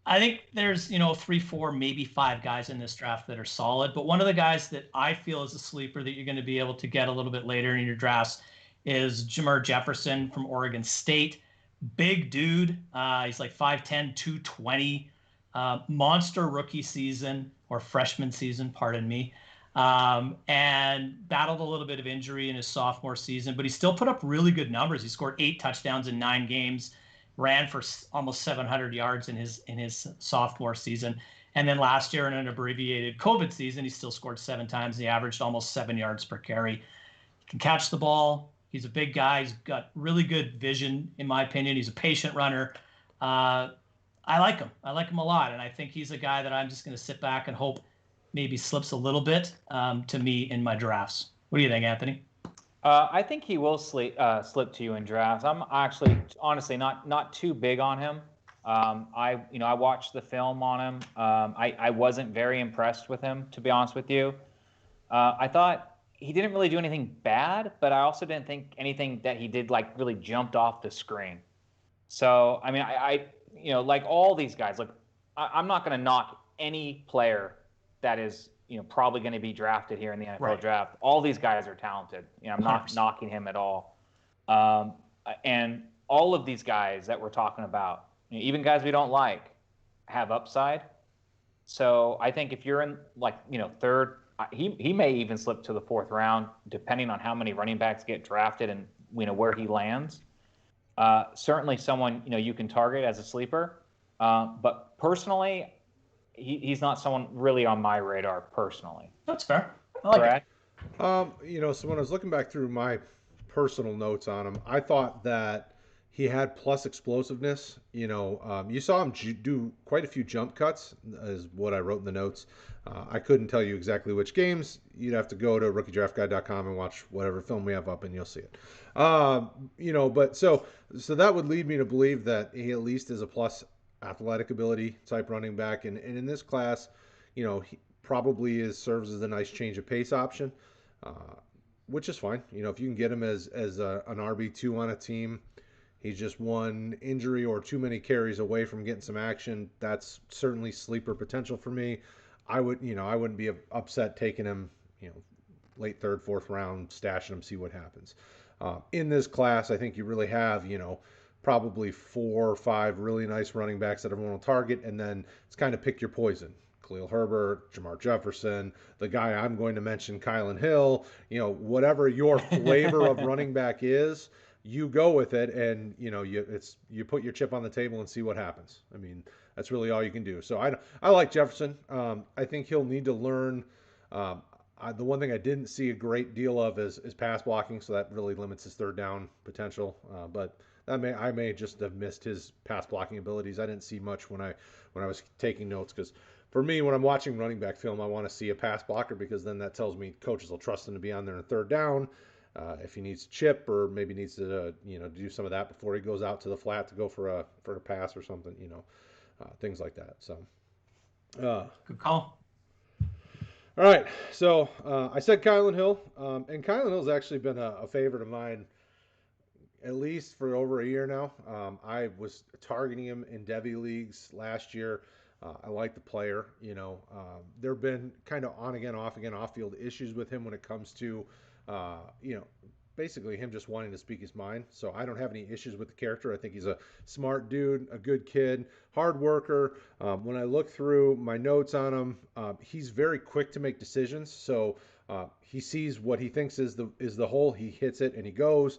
I think there's 3, 4, maybe 5 guys in this draft that are solid, but one of the guys that I feel is a sleeper that you're going to be able to get a little bit later in your drafts is Jamar Jefferson from Oregon State. Big dude. He's like 5'10", 220. Monster rookie season, or freshman season, pardon me, and battled a little bit of injury in his sophomore season, but he still put up really good numbers. He scored 8 touchdowns in 9 games, ran for almost 700 yards in his sophomore season, and then last year in an abbreviated COVID season, he still scored 7 times. And he averaged almost 7 yards per carry. He can catch the ball. He's a big guy. He's got really good vision, in my opinion. He's a patient runner. I like him. I like him a lot, and I think he's a guy that I'm just going to sit back and hope maybe slips a little bit to me in my drafts. What do you think, Anthony? I think he will slip to you in drafts. I'm actually, honestly, not too big on him. I watched the film on him. I wasn't very impressed with him, to be honest with you. I thought he didn't really do anything bad, but I also didn't think anything that he did like really jumped off the screen. So I mean, I like all these guys, like I'm not going to knock any player that is probably going to be drafted here in the NFL draft. All these guys are talented. I'm not knocking him at all. And all of these guys that we're talking about, even guys we don't like, have upside. So I think if you're in third, he may even slip to the 4th round, depending on how many running backs get drafted and where he lands. Certainly someone you can target as a sleeper, but personally, he's not someone really on my radar personally. That's fair. I like Brad? it. So when I was looking back through my personal notes on him, I thought that he had plus explosiveness. You saw him do quite a few jump cuts, is what I wrote in the notes. I couldn't tell you exactly which games. You'd have to go to rookiedraftguide.com and watch whatever film we have up, and you'll see it. But so that would lead me to believe that he at least is a plus athletic ability type running back, and in this class, he probably serves as a nice change of pace option, which is fine. If you can get him as an RB2 on a team. He's just one injury or too many carries away from getting some action. That's certainly sleeper potential for me. I wouldn't be upset taking him, late 3rd, 4th round, stashing him, see what happens. In this class, I think you really have, probably 4 or 5 really nice running backs that everyone will target, and then it's kind of pick your poison. Khalil Herbert, Jamar Jefferson, the guy I'm going to mention, Kylan Hill, whatever your flavor of running back is, you go with it, and you put your chip on the table and see what happens. I mean, that's really all you can do. So I like Jefferson. I think he'll need to learn. The one thing I didn't see a great deal of is pass blocking, so that really limits his 3rd down potential. But I may just have missed his pass blocking abilities. I didn't see much when I was taking notes, because for me, when I'm watching running back film, I want to see a pass blocker, because then that tells me coaches will trust him to be on there in 3rd down. If he needs to chip, or maybe needs to do some of that before he goes out to the flat to go for a pass or something, things like that. So Good call. All right, so I said Kylan Hill, and Kylan Hill's actually been a favorite of mine at least for over a year now. I was targeting him in Devy leagues last year. I like the player. There have been kind of on again, off field issues with him when it comes to basically him just wanting to speak his mind. So I don't have any issues with the character. I think he's a smart dude, a good kid, hard worker. When I look through my notes on him, he's very quick to make decisions. So he sees what he thinks is the hole, he hits it, and he goes.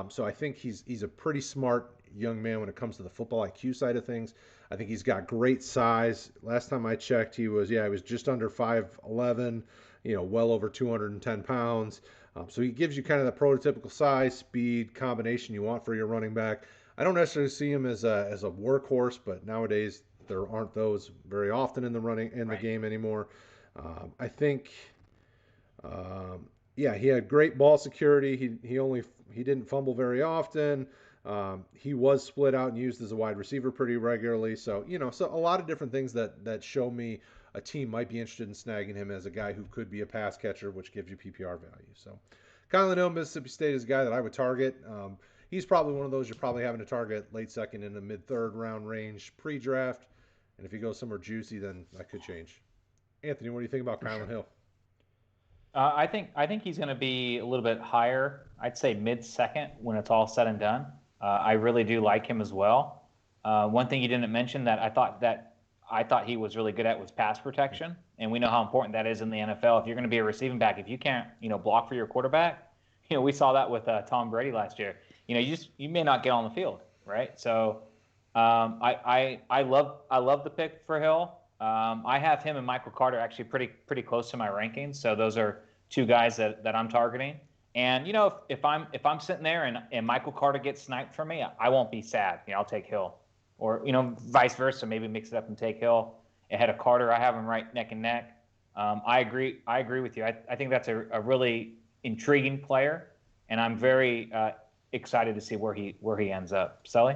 So I think he's a pretty smart young man when it comes to the football IQ side of things. I think he's got great size. Last time I checked, he was just under 5'11", well over 210 pounds. So he gives you kind of the prototypical size, speed, combination you want for your running back. I don't necessarily see him as a workhorse, but nowadays there aren't those very often in the game anymore. I think, he had great ball security. He didn't fumble very often. He was split out and used as a wide receiver pretty regularly. So so a lot of different things that show me a team might be interested in snagging him as a guy who could be a pass catcher, which gives you PPR value. So Kylan Hill, Mississippi State is a guy that I would target. He's probably one of those you're probably having to target late second in the mid-third round range pre-draft. And if he goes somewhere juicy, then that could change. Anthony, what do you think about Kylan Hill? I think he's going to be a little bit higher. I'd say mid-second when it's all said and done. I really do like him as well. One thing you didn't mention that I thought he was really good at was pass protection, and we know how important that is in the NFL. If you're going to be a receiving back, if you can't, block for your quarterback, we saw that with Tom Brady last year. You may not get on the field, right? So, I love the pick for Hill. I have him and Michael Carter actually pretty close to my rankings. So those are two guys that I'm targeting. And if I'm sitting there and Michael Carter gets sniped for me, I won't be sad. I'll take Hill. Or, vice versa, maybe mix it up and take Hill ahead of Carter. I have him right neck and neck. I agree with you. I think that's a really intriguing player, and I'm very excited to see where he ends up. Sully?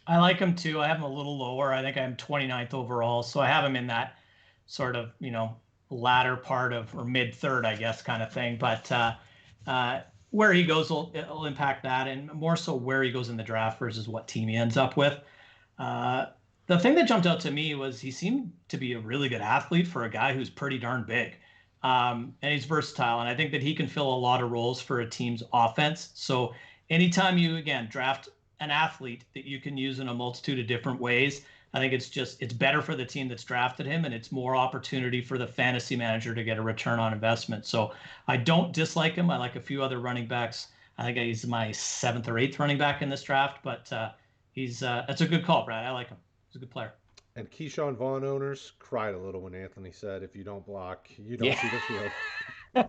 I like him too. I have him a little lower. I think I'm 29th overall, so I have him in that sort of, latter part of, or mid-third, I guess, kind of thing. But where he goes will impact that, and more so where he goes in the draft versus what team he ends up with. The thing that jumped out to me was he seemed to be a really good athlete for a guy who's pretty darn big. And he's versatile, and I think that he can fill a lot of roles for a team's offense. So anytime you, again, draft an athlete that you can use in a multitude of different ways, I think it's better for the team that's drafted him, and it's more opportunity for the fantasy manager to get a return on investment. So I don't dislike him. I like a few other running backs. I think he's my 7th or 8th running back in this draft, but that's a good call, Brad. I like him. He's a good player. And Keyshawn Vaughn owners cried a little when Anthony said, if you don't block, you don't see the field.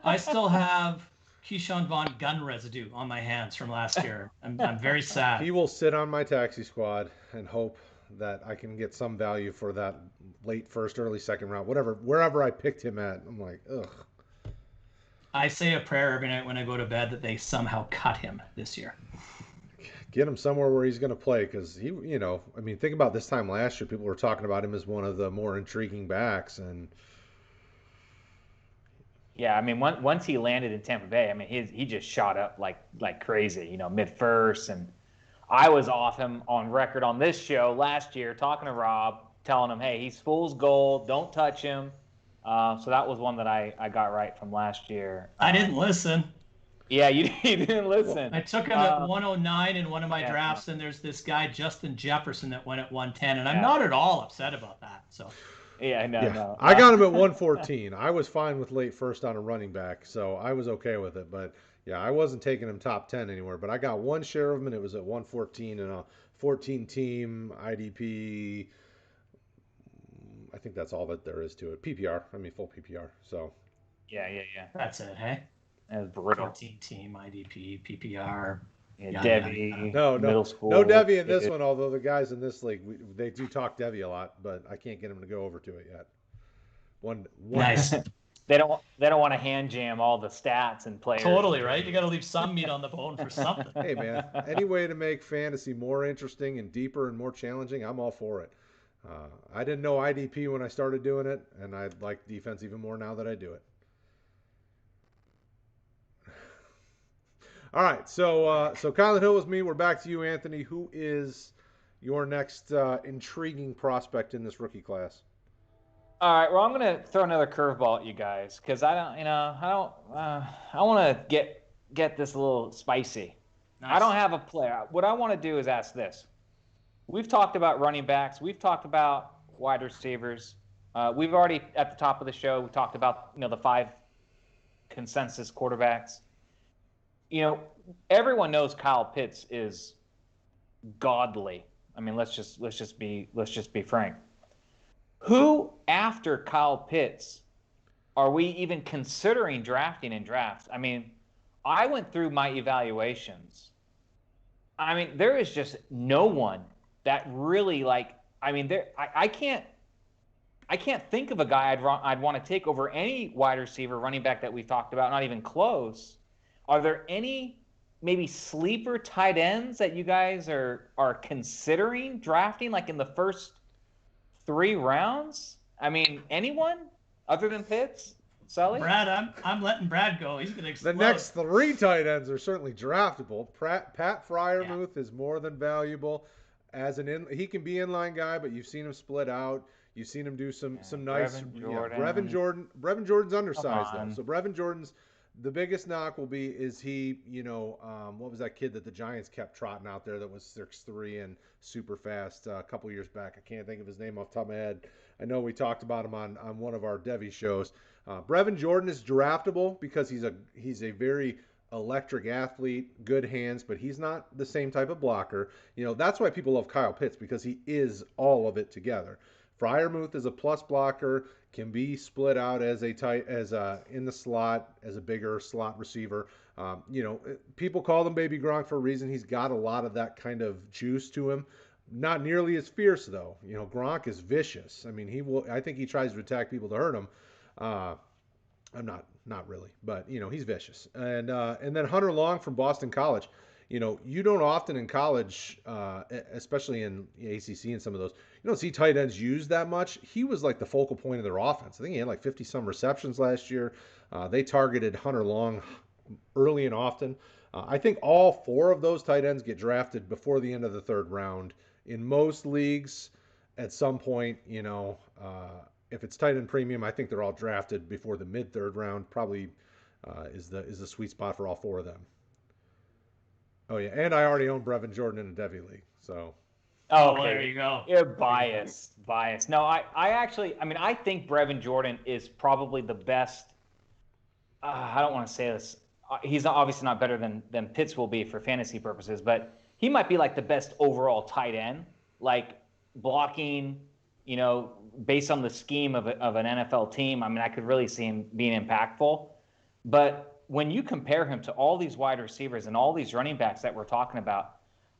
I still have Keyshawn Vaughn gun residue on my hands from last year. I'm very sad. He will sit on my taxi squad and hope that I can get some value for that late first, early second round, wherever I picked him at. I'm like, ugh. I say a prayer every night when I go to bed that they somehow cut him this year. Get him somewhere where he's going to play, because he, think about this time last year, people were talking about him as one of the more intriguing backs, and yeah, once he landed in Tampa Bay, he just shot up like crazy, mid-first, and I was off him on record on this show last year talking to Rob, telling him, hey, he's fool's gold, don't touch him. So that was one that I got right from last year. I didn't listen. Yeah, you didn't listen. I took him at 109 in one of my drafts, and there's this guy, Justin Jefferson, that went at 110, and I'm not at all upset about that. So. No. I got him at 114. I was fine with late first on a running back, so I was okay with it. But, yeah, I wasn't taking him top 10 anywhere. But I got one share of him, and it was at 114 in a 14-team IDP. I think that's all that there is to it. PPR. Full PPR. So. Yeah. That's it, hey? That's brutal. 14-team IDP, PPR. Yeah, Devy. No, middle school. No Devy in this one, although the guys in this league, they do talk Devy a lot, but I can't get them to go over to it yet. One. Nice. They don't want to hand jam all the stats and players. Totally, right? You got to leave some meat on the bone for something. Hey, man, any way to make fantasy more interesting and deeper and more challenging, I'm all for it. I didn't know IDP when I started doing it, and I like defense even more now that I do it. All right, so Kylan Hill was me. We're back to you, Anthony. Who is your next intriguing prospect in this rookie class? All right, well, I'm going to throw another curveball at you guys, because I want to get get this a little spicy. Nice. I don't have a player. What I want to do is ask this. We've talked about running backs. We've talked about wide receivers. We've already, at the top of the show, we talked about, the 5 consensus quarterbacks. Everyone knows Kyle Pitts is godly. I mean, let's just be frank. Who after Kyle Pitts are we even considering drafting in drafts? I mean, I went through my evaluations. I mean, there is just no one that really I can't think of a guy I'd want to take over any wide receiver, running back that we've talked about, not even close. Are there any maybe sleeper tight ends that you guys are considering drafting, like in the first 3 rounds? I mean, anyone other than Pitts? Sully? Brad, I'm letting Brad go. He's going to explode. The next 3 tight ends are certainly draftable. Pat Freiermuth is more than valuable. He can be inline guy, but you've seen him split out. You've seen him do some nice. Brevin Jordan. Brevin Jordan's undersized though. So Brevin Jordan's the biggest knock will be is he, what was that kid that the Giants kept trotting out there that was 6'3" and super fast a couple years back? I can't think of his name off the top of my head. I know we talked about him on one of our Devy shows. Brevin Jordan is draftable because he's a very electric athlete, good hands, but he's not the same type of blocker. That's why people love Kyle Pitts, because he is all of it together. Freiermuth is a plus blocker, can be split out as in the slot as a bigger slot receiver. People call him Baby Gronk for a reason. He's got a lot of that kind of juice to him. Not nearly as fierce though. Gronk is vicious. I mean, I think he tries to attack people to hurt him. I'm not really, but he's vicious. And then Hunter Long from Boston College. You don't often in college, especially in the ACC and some of those, you don't see tight ends used that much. He was like the focal point of their offense. I think he had like 50-some receptions last year. They targeted Hunter Long early and often. I think all 4 of those tight ends get drafted before the end of the 3rd round. In most leagues, at some point, if it's tight end premium, I think they're all drafted before the mid-3rd round. Probably is the sweet spot for all 4 of them. Oh yeah, and I already own Brevin Jordan in a Devy league, so. Oh, okay. There you go. You're biased. No, I think Brevin Jordan is probably the best. I don't want to say this. He's obviously not better than Pitts will be for fantasy purposes, but he might be like the best overall tight end, like blocking, based on the scheme of an NFL team. I mean, I could really see him being impactful, but when you compare him to all these wide receivers and all these running backs that we're talking about,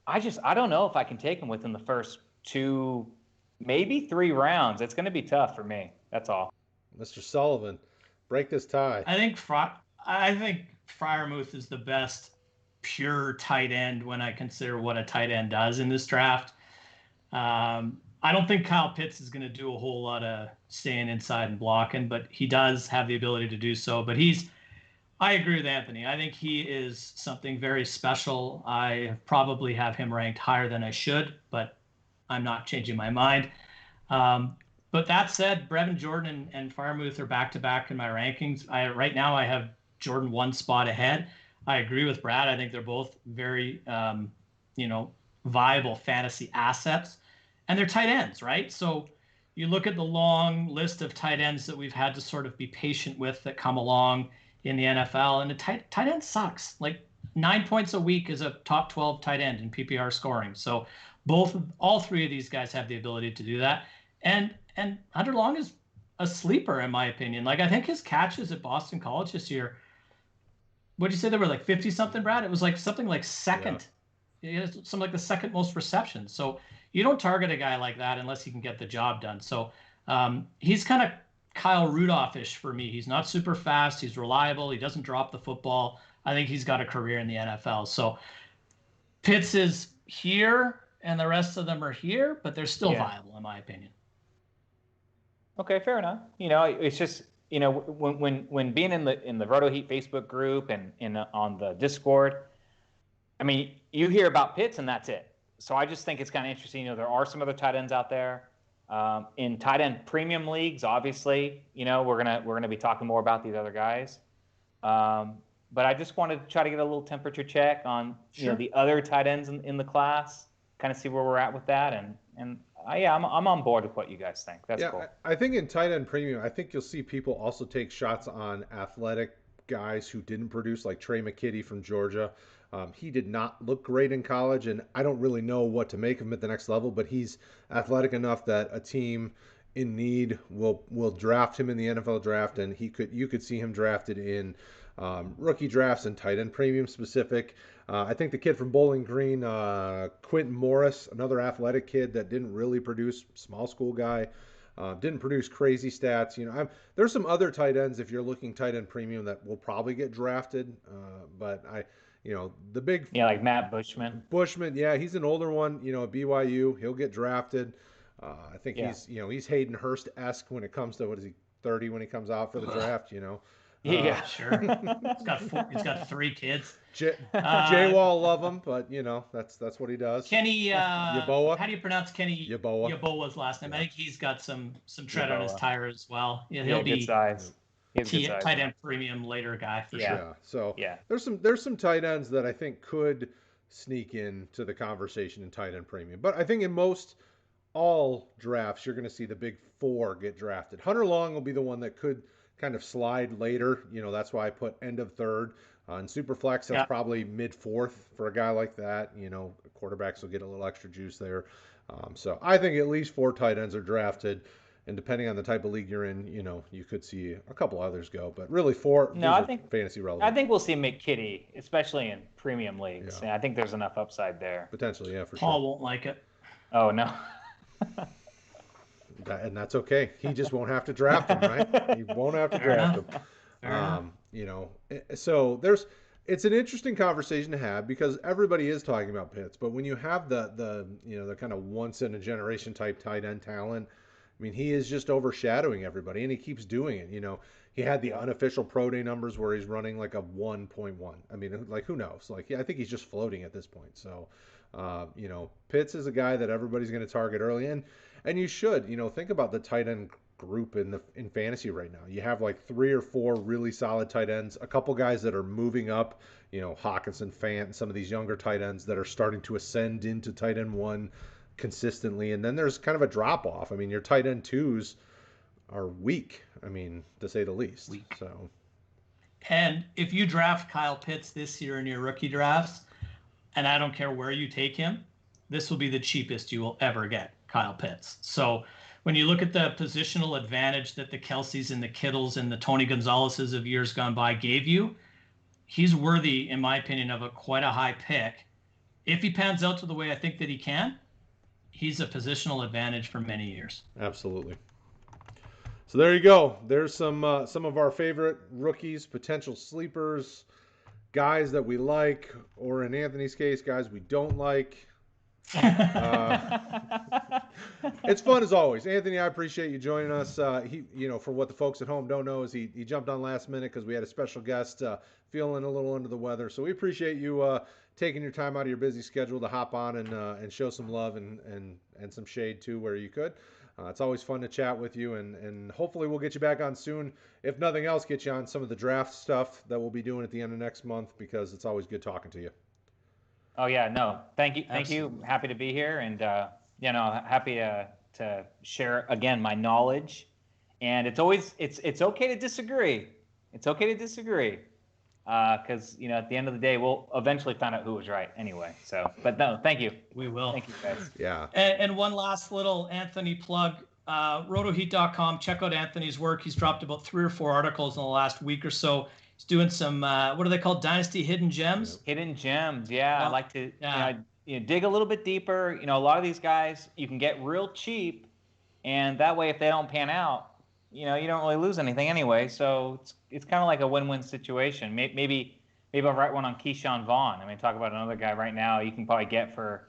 I don't know if I can take him within the first 2, maybe 3 rounds. It's going to be tough for me. That's all. Mr. Sullivan, break this tie. I think Freiermuth is the best pure tight end when I consider what a tight end does in this draft. I don't think Kyle Pitts is going to do a whole lot of staying inside and blocking, but he does have the ability to do so. But I agree with Anthony. I think he is something very special. I probably have him ranked higher than I should, but I'm not changing my mind. But that said, Brevin Jordan and Freiermuth are back-to-back in my rankings. Right now I have Jordan 1 spot ahead. I agree with Brad. I think they're both very, viable fantasy assets. And they're tight ends, right? So you look at the long list of tight ends that we've had to sort of be patient with that come along in the NFL, and the tight end sucks. Like 9 points a week is a top 12 tight end in PPR scoring. So all 3 of these guys have the ability to do that. And Hunter Long is a sleeper in my opinion. Like I think his catches at Boston College this year, what did you say they were like 50 something, Brad? It was like something like second. Yeah. Something like the second most receptions. So you don't target a guy like that unless he can get the job done. So he's kind of Kyle Rudolph-ish for me. He's not super fast. He's reliable. He doesn't drop the football. I think he's got a career in the NFL. So Pitts is here and the rest of them are here, but they're still viable in my opinion. Okay, fair enough. It's just, when being in the RotoHeat Facebook group and on the Discord, I mean, you hear about Pitts and that's it. So I just think it's kind of interesting. There are some other tight ends out there. In tight end premium leagues, obviously, we're gonna be talking more about these other guys. But I just wanted to try to get a little temperature check on the other tight ends in the class, kind of see where we're at with that, and I'm on board with what you guys think. That's cool. I think in tight end premium, I think you'll see people also take shots on athletic guys who didn't produce, like Trey McKitty from Georgia. He did not look great in college, and I don't really know what to make of him at the next level, but he's athletic enough that a team in need will draft him in the NFL draft, and you could see him drafted in rookie drafts and tight end premium specific. I think the kid from Bowling Green, Quinton Morris, another athletic kid that didn't really produce, small school guy, didn't produce crazy stats. There's some other tight ends if you're looking tight end premium that will probably get drafted, but the big like Matt Bushman. Yeah, he's an older one. At BYU, he'll get drafted. I think he's Hayden Hurst-esque when it comes to, what is he, 30 when he comes out for the draft, Yeah, sure. He's got 3 kids. J-Wall love him, but that's what he does. Kenny Yeboah. How do you pronounce Kenny Yeboah's last name? I think he's got some tread on his tire as well. Yeah, he'll be good size. Tight end premium later guy for sure. So there's some tight ends that I think could sneak into the conversation in tight end premium. But I think in most all drafts, you're going to see the big 4 get drafted. Hunter Long will be the one that could kind of slide later. That's why I put end of 3rd. In Superflex, that's probably mid-4th for a guy like that. Quarterbacks will get a little extra juice there. So I think at least 4 tight ends are drafted. And depending on the type of league you're in, you could see a couple others go. But really 4, I think fantasy relevant. I think we'll see McKitty, especially in premium leagues. Yeah. I think there's enough upside there. Potentially, yeah, for Paul sure. won't like it. Oh, no. And that's okay. He just won't have to draft him, right? He won't have to draft him. So it's an interesting conversation to have because everybody is talking about Pitts, but when you have the kind of once in a generation type tight end talent, I mean, he is just overshadowing everybody, and he keeps doing it. He had the unofficial pro day numbers where he's running like a 1.1. I mean, like, who knows? Like, I think he's just floating at this point. So, Pitts is a guy that everybody's going to target early, and you should, think about the tight end group in fantasy right now. You have like 3 or 4 really solid tight ends, a couple guys that are moving up, Hawkinson, Fant, and some of these younger tight ends that are starting to ascend into tight end 1 consistently, and then there's kind of a drop off. I mean, your tight end 2s are weak, I mean, to say the least. So, and if you draft Kyle Pitts this year in your rookie drafts, and I don't care where you take him, this will be the cheapest you will ever get Kyle Pitts. So when you look at the positional advantage that the Kelseys and the Kittles and the Tony Gonzalez's of years gone by gave you, he's worthy, in my opinion, of quite a high pick. If he pans out to the way I think that he can, he's a positional advantage for many years. Absolutely. So there you go. There's some of our favorite rookies, potential sleepers, guys that we like, or in Anthony's case, guys we don't like. It's fun as always. Anthony, I appreciate you joining us. He, for what the folks at home don't know, is he jumped on last minute because we had a special guest feeling a little under the weather. So we appreciate you taking your time out of your busy schedule to hop on and show some love and some shade too where you could. It's always fun to chat with you, and hopefully we'll get you back on soon. If nothing else, get you on some of the draft stuff that we'll be doing at the end of next month because it's always good talking to you. Oh yeah, no, thank you, thank you. Happy to be here, and happy to share again my knowledge. And it's always it's okay to disagree. It's okay to disagree, because at the end of the day, we'll eventually find out who was right anyway. So, but no, thank you. We will. Thank you, guys. Yeah. And one last little Anthony plug. RotoHeat.com. Check out Anthony's work. He's dropped about 3 or 4 articles in the last week or so. He's doing some, what are they called? Dynasty Hidden Gems? Hidden Gems, yeah. I like to dig a little bit deeper. A lot of these guys you can get real cheap, and that way if they don't pan out, you don't really lose anything anyway. So it's kind of like a win-win situation. Maybe I'll write one on Keyshawn Vaughn. I mean, talk about another guy right now you can probably get for,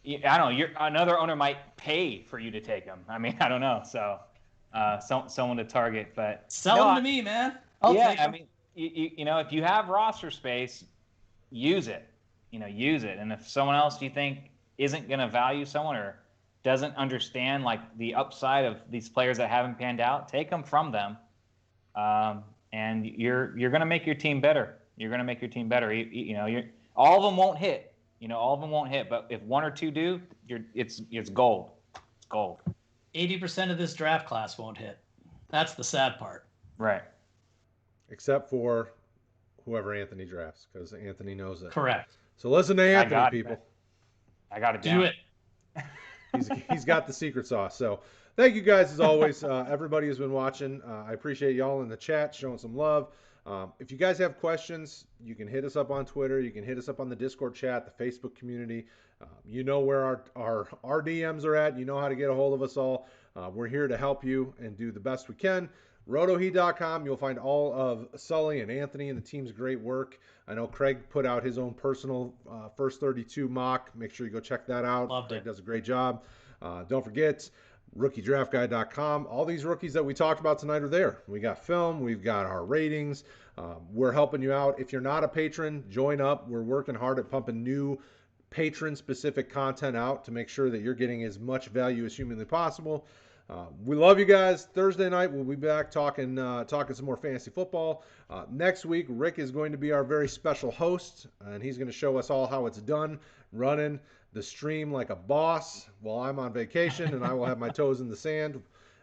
I don't know, another owner might pay for you to take him. I mean, I don't know. So someone to target, but sell him to me, man. I mean, if you have roster space, use it. Use it. And if someone else you think isn't going to value someone or doesn't understand like the upside of these players that haven't panned out, take them from them. and you're going to make your team better. You're going to make your team better. All of them won't hit. All of them won't hit. But if one or two do, it's gold. It's gold. 80% of this draft class won't hit. That's the sad part. Right. Except for whoever Anthony drafts, because Anthony knows it. Correct. So listen to Anthony, people. I got to do it. He's got the secret sauce. So thank you guys as always. Everybody who's been watching. I appreciate y'all in the chat showing some love. If you guys have questions, you can hit us up on Twitter. You can hit us up on the Discord chat, the Facebook community. You know where our DMs are at. You know how to get a hold of us all. We're here to help you and do the best we can. RotoHeat.com, you'll find all of Sully and Anthony and the team's great work. I know Craig put out his own personal first 32 mock. Make sure you go check that out. Loved Craig it. does a great job. Don't forget, RookieDraftGuide.com. All these rookies that we talked about tonight are there. We got film. We've got our ratings. We're helping you out. If you're not a patron, join up. We're working hard at pumping new patron-specific content out to make sure that you're getting as much value as humanly possible. We love you guys. Thursday night, we'll be back talking some more fantasy football. Next week, Rick is going to be our very special host, and he's going to show us all how it's done, running the stream like a boss while I'm on vacation, and I will have my toes in the sand.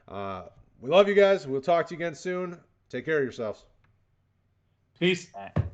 We love you guys. We'll talk to you again soon. Take care of yourselves. Peace. All right.